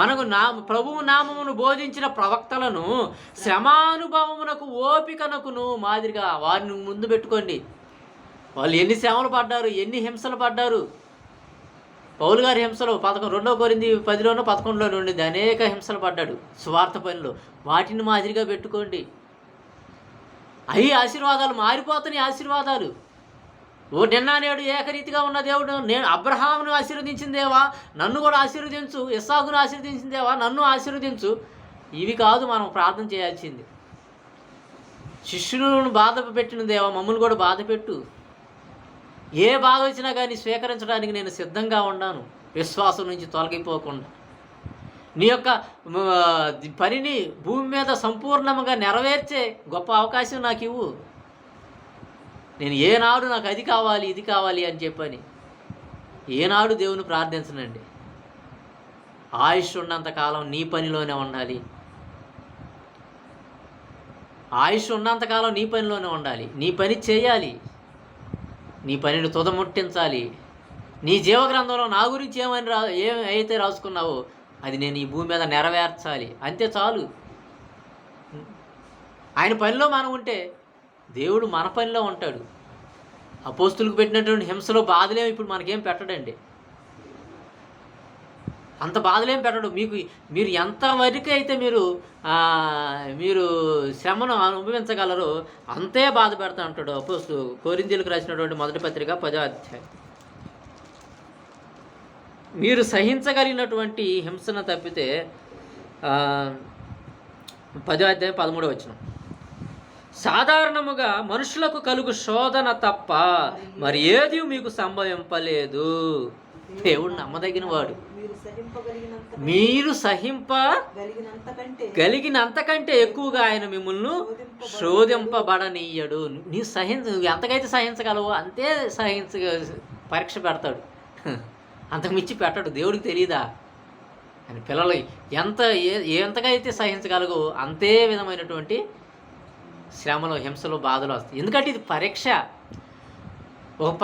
మనకు ప్రభువు నామమును బోధించిన ప్రవక్తలను శ్రమానుభవమునకు ఓపికనకును మాదిరిగా వారిని ముందు పెట్టుకోండి. వాళ్ళు ఎన్ని శ్రమలు పడ్డారు, ఎన్ని హింసలు పడ్డారు. పౌలు గారి హింసలు 2 కొరింథీ 10లోనో 11లోనో ఉండింది. అనేక హింసలు పడ్డాడు సువార్త పనిలో. వాటిని మాదిరిగా పెట్టుకోండి. అవి ఆశీర్వాదాలు మారిపోతున్నాయి. ఆశీర్వాదాలు నిన్న నేడు ఏకరీతిగా ఉన్న దేవుడు, నేను అబ్రహామును ఆశీర్వదించిన దేవా నన్ను కూడా ఆశీర్వదించు, ఇస్సాకును ఆశీర్వదించిన దేవా నన్ను ఆశీర్వదించు. ఇవి కాదు మనం ప్రార్థన చేయాల్సింది. శిష్యులను బాధ పెట్టిన దేవా మమ్మల్ని కూడా బాధ పెట్టు. ఏ బాధ వచ్చినా కానీ స్వీకరించడానికి నేను సిద్ధంగా ఉన్నాను, విశ్వాసం నుంచి తొలగిపోకుండా. నీ యొక్క పనిని భూమి మీద సంపూర్ణంగా నెరవేర్చే గొప్ప అవకాశం నాకు ఇవ్వు. నేను ఏనాడు నాకు అది కావాలి ఇది కావాలి అని చెప్పని ఏనాడు దేవుని ప్రార్థించనండి. ఆయుష్ ఉన్నంతకాలం నీ పనిలోనే ఉండాలి. ఆయుష్ ఉన్నంతకాలం నీ పనిలోనే ఉండాలి. నీ పని చేయాలి. నీ పనిని తుదముట్టించాలి. నీ జీవగ్రంథంలో నా గురించి ఏమైతే రాసుకున్నావో అది నేను ఈ భూమి మీద నెరవేర్చాలి. అంతే చాలు. ఆయన పనిలో మనం ఉంటే దేవుడు మన పనిలో ఉంటాడు. అపోస్తులకు పెట్టినటువంటి హింసలో బాధలేమి ఇప్పుడు మనకేం పెట్టడండి. అంత బాధలేం పెట్టడు. మీరు ఎంతవరకు అయితే మీరు శ్రమను అనుభవించగలరో అంతే బాధ పెడతా ఉంటాడు. కొరింథీయులకు రాసినటువంటి 1వ పత్రిక 10వ అధ్యాయం. మీరు సహించగలిగినటువంటి హింసను తప్పితే 10వ అధ్యాయం 13వ వచనం. సాధారణముగా మనుషులకు కలుగు శోధన తప్ప మరి ఏది మీకు సంభవింపలేదు. దేవుడు నమ్మదగిన వాడు. మీరు సహింపగలిగినంతకంటే ఎక్కువగా ఆయన మిమ్మల్ని శోధింపబడనీయడు. నువ్వు ఎంతకైతే సహించగలవో అంతే పరీక్ష పెడతాడు. అంతకుమించి పెట్టడు. దేవుడికి తెలియదా? అని పిల్లలు ఎంతకైతే సహించగలగో అంతే విధమైనటువంటి శ్రమలు, హింసలు, బాధలు వస్తాయి. ఎందుకంటే ఇది పరీక్ష. ఒక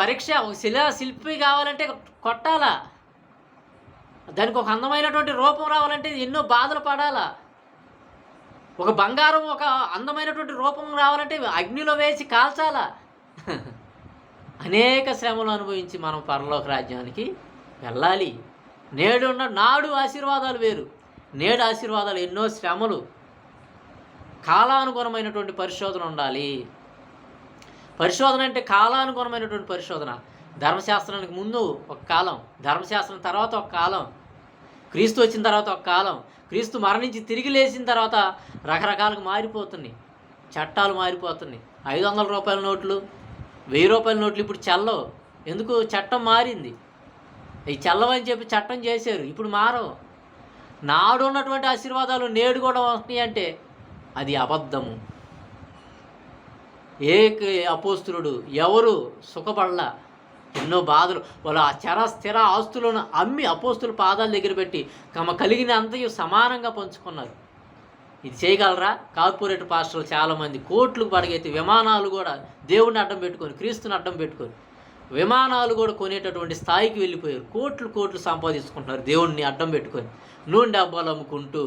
శిల్పి కావాలంటే కొట్టాలా, దానికి ఒక అందమైనటువంటి రూపం రావాలంటే ఎన్నో బాధలు పడాలా. ఒక బంగారం ఒక అందమైనటువంటి రూపం రావాలంటే అగ్నిలో వేసి కాల్చాలా. అనేక శ్రమలు అనుభవించి మనం పరలోక రాజ్యానికి వెళ్ళాలి. నాడు ఆశీర్వాదాలు వేరు, నేడు ఆశీర్వాదాలు ఎన్నో శ్రమలు. కాలానుగుణమైనటువంటి పరిశోధన ఉండాలి. పరిశోధన అంటే కాలానుగుణమైనటువంటి పరిశోధన. ధర్మశాస్త్రానికి ముందు ఒక కాలం, ధర్మశాస్త్రం తర్వాత ఒక కాలం, క్రీస్తు వచ్చిన తర్వాత ఒక కాలం, క్రీస్తు మరణించి తిరిగి లేచిన తర్వాత రకరకాలుగా మారిపోతున్నాయి. చట్టాలు మారిపోతున్నాయి. 500 రూపాయల నోట్లు, 1000 రూపాయల నోట్లు ఇప్పుడు చెల్లవు. ఎందుకు? చట్టం మారింది. అవి చెల్లవని చెప్పి చట్టం చేశారు, ఇప్పుడు మారవు. నాడు ఉన్నటువంటి ఆశీర్వాదాలు నేడు కూడా వస్తున్నాయి అంటే అది అబద్ధము. అపోస్తులుడు ఎవరు సుఖపడలా. ఎన్నో బాధలు. వాళ్ళు ఆ స్థిర ఆస్తులను అమ్మి అపోస్తుల పాదాల దగ్గర పెట్టి తమ కలిగిన అంతయు సమానంగా పంచుకున్నారు. ఇది చేయగలరా? కార్పొరేట్ పాస్టర్లు చాలామంది కోట్లు పడగెత్తి విమానాలు కూడా దేవుడిని అడ్డం పెట్టుకొని, క్రీస్తుని అడ్డం పెట్టుకొని విమానాలు కూడా కొనేటటువంటి స్థాయికి వెళ్ళిపోయారు. కోట్లు సంపాదించుకుంటున్నారు దేవుడిని అడ్డం పెట్టుకొని. నూనె డబ్బాలు అమ్ముకుంటూ,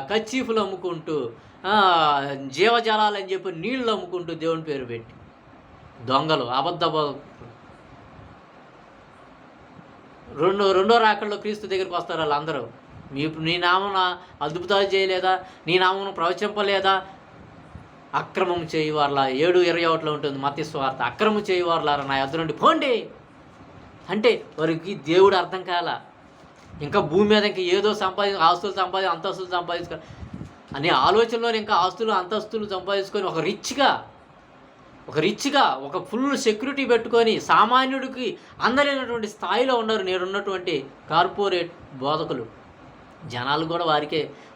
కచ్చీఫులు అమ్ముకుంటూ, జీవజలాలు అని చెప్పి నీళ్ళు అమ్ముకుంటూ దేవుని పేరు పెట్టి దొంగలు, అబద్ధ రెండో రాకల్లో క్రీస్తు దగ్గరికి వస్తారు వాళ్ళందరూ. నీ నామం అద్భుతాలు చేయలేదా, నీ నామం ప్రవచింపలేదా, అక్రమం చేయవార్లా 7:21 ఉంటుంది మత్తయి సువార్త. అక్రమం చేయవార్లారా నా యొద్ద నుండి పోండి అంటే వారికి దేవుడు అర్థం కాల. ఇంకా భూమి మీద ఇంకా ఏదో ఆస్తులు అంతస్తులు సంపాదించుకొని అనే ఆలోచనలో ఇంకా ఆస్తులు అంతస్తులు సంపాదించుకొని ఒక రిచ్గా ఒక ఫుల్ సెక్యూరిటీ పెట్టుకొని సామాన్యుడికి అందలేనటువంటి స్థాయిలో ఉన్నారు నేడున్నటువంటి కార్పొరేట్ బోధకులు. జనాలు కూడా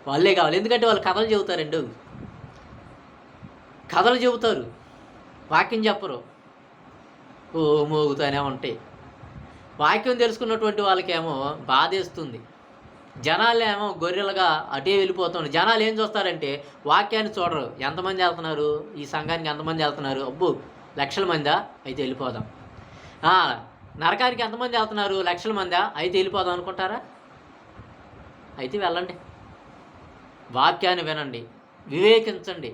వాళ్ళే కావాలి. ఎందుకంటే వాళ్ళు కథలు చెబుతారండి, కథలు చెబుతారు, వాక్యం చెప్పరు, మోగుతూనే ఉంటాయి. వాక్యం తెలుసుకున్నటువంటి వాళ్ళకేమో బాధేస్తుంది. జనాలేమో గొర్రెలుగా అటే వెళ్ళిపోతున్నారు. జనాలు ఏం చూస్తారంటే వాక్యాన్ని చూడరు. ఎంతమంది వెళ్తున్నారు, ఈ సంఘానికి ఎంతమంది వెళ్తున్నారు, అబ్బో లక్షల మందా, అయితే వెళ్ళిపోదాం. నరకానికి ఎంతమంది వెళ్తున్నారు, లక్షల మందా, అయితే వెళ్ళిపోదాం అనుకుంటారా? అయితే వెళ్ళండి, వాక్యాన్ని వినండి, వివేకించండి,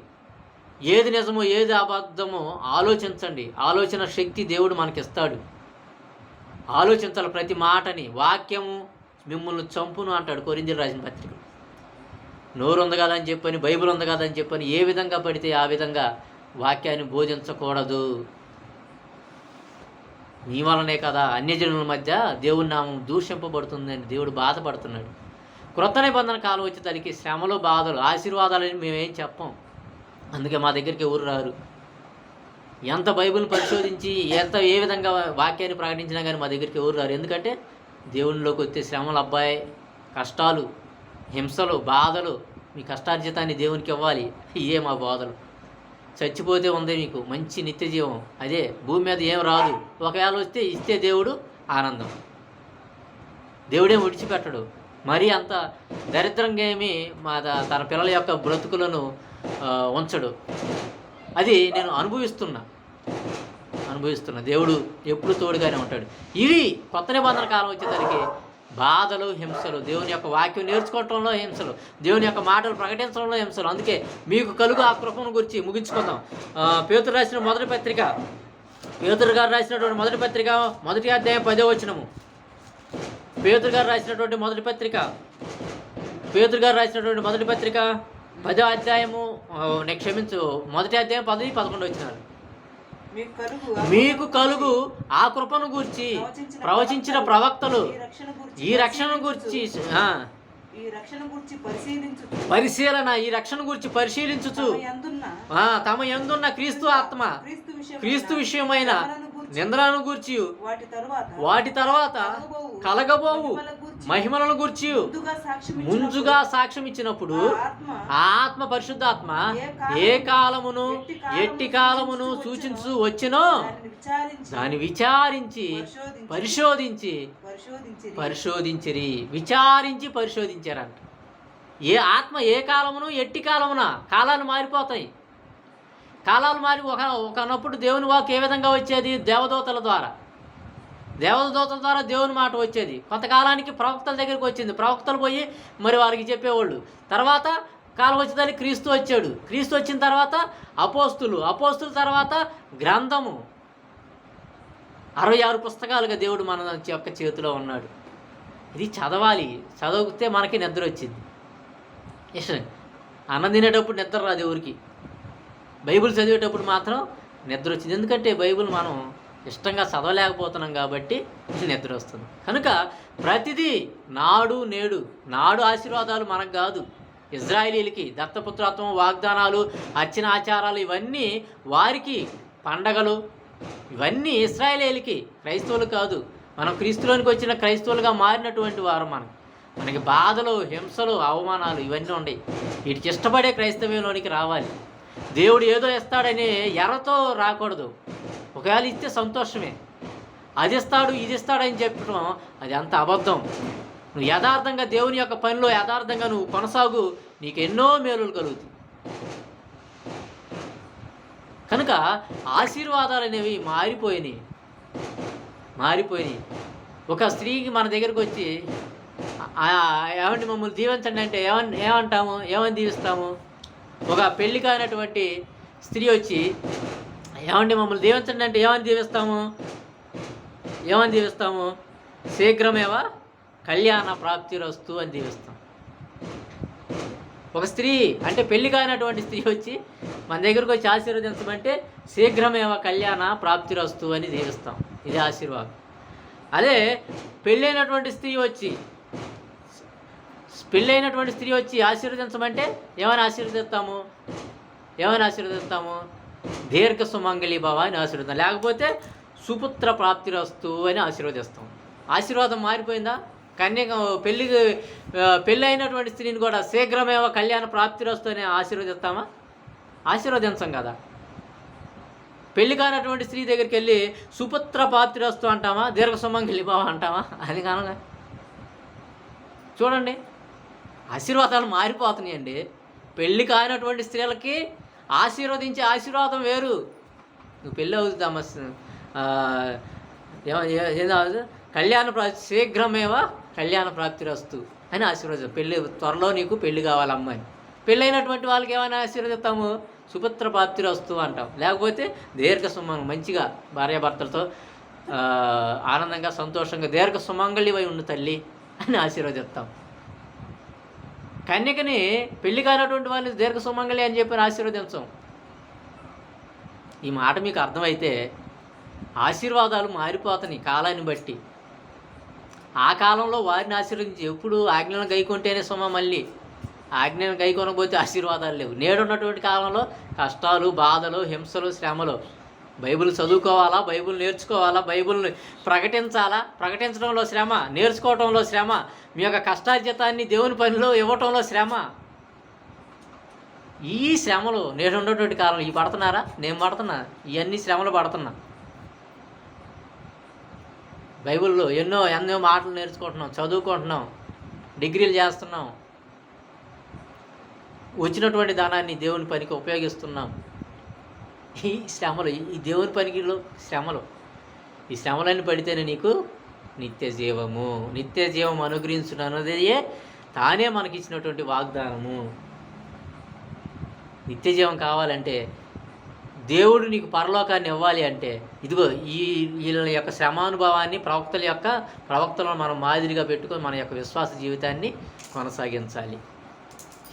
ఏది నిజమో ఏది అబద్ధమో ఆలోచించండి. ఆలోచన శక్తి దేవుడు మనకిస్తాడు. ఆలోచించాలి ప్రతి మాటని. వాక్యము మిమ్మల్ని చంపును అంటాడు కొరింథీయులకు రాసిన పత్రిక. నోరు ఉంది కదా అని చెప్పని, బైబిల్ ఉంది కదా అని చెప్పని ఏ విధంగా పడితే ఆ విధంగా వాక్యాన్ని బోధించకూడదు. మీ వలనే కదా అన్యజనుల మధ్య దేవుని నామం దూషింపబడుతుందని దేవుడు బాధపడుతున్నాడు. క్రొత్త నిబంధన కాలం వచ్చేసరికి శ్రమలు, బాధలు, ఆశీర్వాదాలని మేమేం చెప్పం. అందుకే మా దగ్గరికి ఎవరు రారు. ఎంత బైబిల్ పరిశోధించి ఏ విధంగా వాక్యాన్ని ప్రకటించినా కానీ మా దగ్గరికి ఎవరు రారు. ఎందుకంటే దేవునిలోకి వచ్చే శ్రమలు, అబ్బాయి కష్టాలు, హింసలు, బాధలు, మీ కష్టార్జితాన్ని దేవునికి ఇవ్వాలి. ఇవే మా బాధలు. చచ్చిపోతే ఉంది మీకు మంచి నిత్య జీవం, అదే భూమి మీద ఏం రాదు. ఒకవేళ వస్తే ఇస్తే దేవుడు ఆనందం. దేవుడేం విడిచిపెట్టడు. మరీ అంత దరిద్రంగా ఏమి తన పిల్లల యొక్క బ్రతుకులను ఉంచడు. అది నేను అనుభవిస్తున్నా. దేవుడు ఎప్పుడు తోడుగానే ఉంటాడు. ఇవి కొత్త నిబంధన కాలం వచ్చేసరికి బాధలు, హింసలు, దేవుని యొక్క వాక్యం నేర్చుకోవటంలో హింసలు, దేవుని యొక్క మాటలు ప్రకటించడంలో హింసలు. అందుకే మీకు కలుగు ఆ కృపను గురించి ముగించుకుందాం. పేతురు రాసిన మొదటి పత్రిక, పేతురు గారు రాసినటువంటి మొదటి పత్రిక 1వ అధ్యాయం 10వ వచనము. పేతురు గారు రాసినటువంటి మొదటి పత్రిక 10వ అధ్యాయము, క్షమించు, 1వ అధ్యాయం 10, 11 వచనాలు. మీకు కలుగు ఆ కృపను గూర్చి ప్రవచించిన ప్రవక్తలు ఈ రక్షణ గూర్చి పరిశీలించుచు తమ యందున్న క్రీస్తు ఆత్మ, క్రీస్తు విషయమైన నిందలను గూర్చి వాటి తర్వాత కలగబోవు మహిమలను గూర్చి ముందుగా సాక్ష్యం ఇచ్చినప్పుడు ఆ ఆత్మ, పరిశుద్ధాత్మ ఏ కాలమును ఎట్టి కాలమును సూచించు వచ్చినో దాన్ని విచారించి పరిశోధించారంట. ఏ ఆత్మ ఏ కాలమును ఎట్టి కాలమున, కాలాలు మారిపోతాయి. కాలాలు మారి ఒకనప్పుడు దేవుని వాక్ ఏ విధంగా వచ్చేది? దేవదూతల ద్వారా దేవుని మాట వచ్చేది. కొంతకాలానికి ప్రవక్తల దగ్గరికి వచ్చింది. ప్రవక్తలు పోయి మరి వారికి చెప్పేవాళ్ళు. తర్వాత కాలం వచ్చేదానికి క్రీస్తు వచ్చాడు. క్రీస్తు వచ్చిన తర్వాత అపోస్తుల తర్వాత గ్రంథము. 66 పుస్తకాలుగా దేవుడు మన యొక్క చేతిలో ఉన్నాడు. ఇది చదవాలి. చదివితే మనకి నిద్ర వచ్చింది. అన్నం తినేటప్పుడు నిద్ర రాదు ఎవరికి. బైబిల్ చదివేటప్పుడు మాత్రం నిద్ర వచ్చింది. ఎందుకంటే బైబిల్ మనం ఇష్టంగా చదవలేకపోతున్నాం కాబట్టి నిద్ర వస్తుంది. కనుక ప్రతిదీ నాడు ఆశీర్వాదాలు మనకు కాదు, ఇజ్రాయేలీలకి దత్తపుత్రత్వం, వాగ్దానాలు, అర్చన ఆచారాలు ఇవన్నీ వారికి, పండగలు ఇవన్నీ ఇశ్రాయేలీలకి, క్రైస్తవులు కాదు. మనం క్రీస్తులోనికి వచ్చిన క్రైస్తవులుగా మారినటువంటి వారు. మనకి బాధలు, హింసలు, అవమానాలు ఇవన్నీ ఉన్నాయి. వీటికి ఇష్టపడే క్రైస్తవ్యంలోనికి రావాలి. దేవుడు ఏదో ఇస్తాడని ఎర్రతో రాకూడదు. ఒకవేళ ఇస్తే సంతోషమే. అది ఇస్తాడు ఇది ఇస్తాడని చెప్పడం అది అంత అబద్ధం. నువ్వు యథార్థంగా దేవుని యొక్క పనిలో యథార్థంగా నువ్వు కొనసాగు, నీకు ఎన్నో మేలులు కలుగుతాయి. కనుక ఆశీర్వాదాలు అనేవి మారిపోయినాయి. ఒక స్త్రీకి మన దగ్గరకు వచ్చి ఏమంటే మమ్మల్ని దీవించండి అంటే ఏమంటాము? ఏమని దీవిస్తాము? ఒక పెళ్లి కానటువంటి స్త్రీ వచ్చి ఏమంటే మమ్మల్ని దీవించండి అంటే ఏమని దీవిస్తాము? శీఘ్రమేవా కళ్యాణ ప్రాప్తిరస్తు అని దీవిస్తాం. ఒక స్త్రీ అంటే పెళ్లి కానటువంటి స్త్రీ వచ్చి మన దగ్గరకు వచ్చి ఆశీర్వదించమంటే శీఘ్రమేవా కళ్యాణ ప్రాప్తిరస్తు అని దీవిస్తాం. ఇది ఆశీర్వాదం. అదే పెళ్ళైనటువంటి స్త్రీ వచ్చి ఆశీర్వదించమంటే ఏమని ఆశీర్వదిస్తాము? దీర్ఘ సుమంగళి భవ అని ఆశీర్వదిస్తాం. లేకపోతే సుపుత్ర ప్రాప్తిరస్తు అని ఆశీర్వదిస్తాం. ఆశీర్వాదం మారిపోయిందా? పెళ్ళి అయినటువంటి స్త్రీని కూడా శీఘ్రమేవ కళ్యాణ ప్రాప్తిరస్తు అని ఆశీర్వదిస్తామా? ఆశీర్వదించం కదా. పెళ్లి కానటువంటి స్త్రీ దగ్గరికి వెళ్ళి సుపుత్ర ప్రాప్తిరస్తు అంటామా? దీర్ఘ సుమంగళి భవ అంటామా? అది కనుక చూడండి, ఆశీర్వాదాలు మారిపోతున్నాయండి. పెళ్ళి కానటువంటి స్త్రీలకి ఆశీర్వదించే ఆశీర్వాదం వేరు. నువ్వు పెళ్ళి అవుతామా ఏదో శీఘ్రమేవా కళ్యాణ ప్రాప్తిరస్తు అని ఆశీర్వదిస్తాం. పెళ్ళి త్వరలో నీకు పెళ్ళి కావాలమ్మా అని. పెళ్ళైనటువంటి వాళ్ళకి ఏమైనా ఆశీర్వదిస్తాము, సుపుత్ర ప్రాప్తిరస్తు అంటాం. లేకపోతే దీర్ఘ సుమంగళి, మంచిగా భార్యాభర్తలతో ఆనందంగా సంతోషంగా దీర్ఘ సుమంగళివై ఉండు తల్లి అని ఆశీర్వదిస్తాం. కన్యకని పెళ్లి కానటువంటి వాళ్ళని దీర్ఘ సుమంగళి అని చెప్పి ఆశీర్వదించాం. ఈ మాట మీకు అర్థమైతే ఆశీర్వాదాలు మారిపోతాయి కాలాన్ని బట్టి. ఆ కాలంలో వారిని ఆశీర్వదించి ఎప్పుడు ఆజ్ఞలను గైకొంటేనే సుమ, మళ్ళీ ఆజ్ఞలను గైకొనకపోతే ఆశీర్వాదాలు లేవు. నేడున్నటువంటి కాలంలో కష్టాలు, బాధలు, హింసలు, శ్రమలు. బైబిల్ చదువుకోవాలా, బైబిల్ నేర్చుకోవాలా, బైబిల్ని ప్రకటించాలా, ప్రకటించడంలో శ్రమ, నేర్చుకోవటంలో శ్రమ, మీ యొక్క కష్టార్జితాన్ని దేవుని పనిలో ఇవ్వటంలో శ్రమ. ఈ శ్రమలు నేడు ఉన్నటువంటి కాలంలో ఇవి పడుతున్నారా? నేను పడుతున్నా, ఇవన్నీ శ్రమలు పడుతున్నా. బైబిల్లో ఎన్నో మాటలు నేర్చుకుంటున్నాం, చదువుకుంటున్నాం, డిగ్రీలు చేస్తున్నాం, వచ్చినటువంటి ధనాన్ని దేవుని పనికి ఉపయోగిస్తున్నాం. ఈ శ్రమలు, ఈ దేవుని పనికిలో శ్రమలు, ఈ శ్రమలన్నీ పడితేనే నీకు నిత్య జీవం అనుగ్రహించున్నదే తానే మనకిచ్చినటువంటి వాగ్దానము. నిత్య జీవం కావాలంటే, దేవుడు నీకు పరలోకాన్ని ఇవ్వాలి అంటే, ఇదిగో వీళ్ళ యొక్క శ్రమానుభవాన్ని ప్రవక్తలను మనం మాదిరిగా పెట్టుకొని మన యొక్క విశ్వాస జీవితాన్ని కొనసాగించాలి.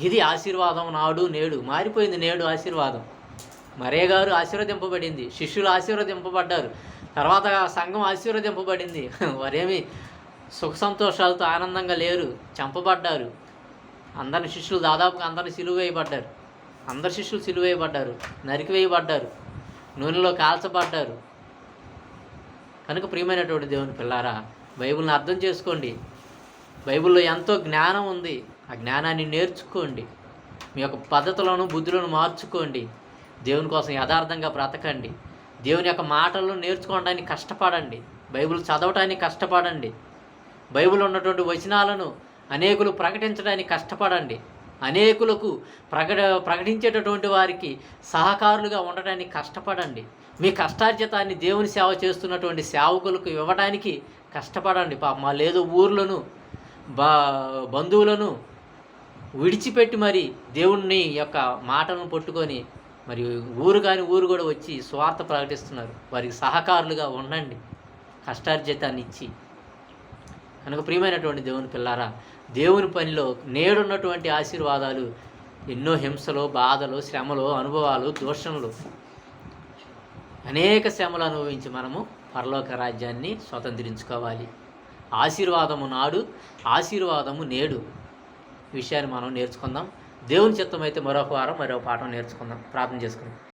ఇది ఆశీర్వాదం. నాడు నేడు మారిపోయింది. నేడు ఆశీర్వాదం. మరే గారు ఆశీర్వదింపబడింది, శిష్యులు ఆశీర్వదింపబడ్డారు, తర్వాత సంఘం ఆశీర్వదింపబడింది. వారేమి సుఖ సంతోషాలతో ఆనందంగా లేరు, చంపబడ్డారు. అందరి శిష్యులు దాదాపుగా అందరిని సిలువేయబడ్డారు. అందరి శిష్యులు సిలువేయబడ్డారు, నరికివేయబడ్డారు, నూనెలో కాల్చబడ్డారు. కనుక ప్రియమైనటువంటి దేవుని పిల్లారా, బైబిల్ని అర్థం చేసుకోండి. బైబిల్లో ఎంతో జ్ఞానం ఉంది. ఆ జ్ఞానాన్ని నేర్చుకోండి. మీ యొక్క పద్ధతులను, బుద్ధులను మార్చుకోండి. దేవుని కోసం యథార్థంగా బ్రతకండి. దేవుని యొక్క మాటలను నేర్చుకోవడానికి కష్టపడండి. బైబిల్ చదవటానికి కష్టపడండి. బైబిల్ ఉన్నటువంటి వచనాలను అనేకులు ప్రకటించడానికి కష్టపడండి. అనేకులకు ప్రకటించేటటువంటి వారికి సహకారులుగా ఉండటానికి కష్టపడండి. మీ కష్టార్జితాన్ని దేవుని సేవ చేస్తున్నటువంటి సేవకులకు ఇవ్వడానికి కష్టపడండి. మా లేదు ఊర్లను, బంధువులను విడిచిపెట్టి మరి దేవుణ్ణి యొక్క మాటలను పట్టుకొని మరి ఊరు కూడా వచ్చి స్వార్థ ప్రకటిస్తున్నారు. వారికి సహకారులుగా ఉండండి, కష్టార్జితాన్ని ఇచ్చి. కనుక ప్రియమైనటువంటి దేవుని పిల్లారా, దేవుని పనిలో నేడున్నటువంటి ఆశీర్వాదాలు ఎన్నో హింసలు, బాధలు, శ్రమలు, అనుభవాలు, దూషణలు, అనేక శ్రమలు అనుభవించి మనము పరలోక రాజ్యాన్ని స్వతంత్రించుకోవాలి. ఆశీర్వాదము నాడు, ఆశీర్వాదము నేడు విషయాన్ని మనం నేర్చుకుందాం. దేవుని చిత్తమైతే మరొక వారం మరో పాఠం నేర్చుకుందాం. ప్రార్థన చేసుకుందాం.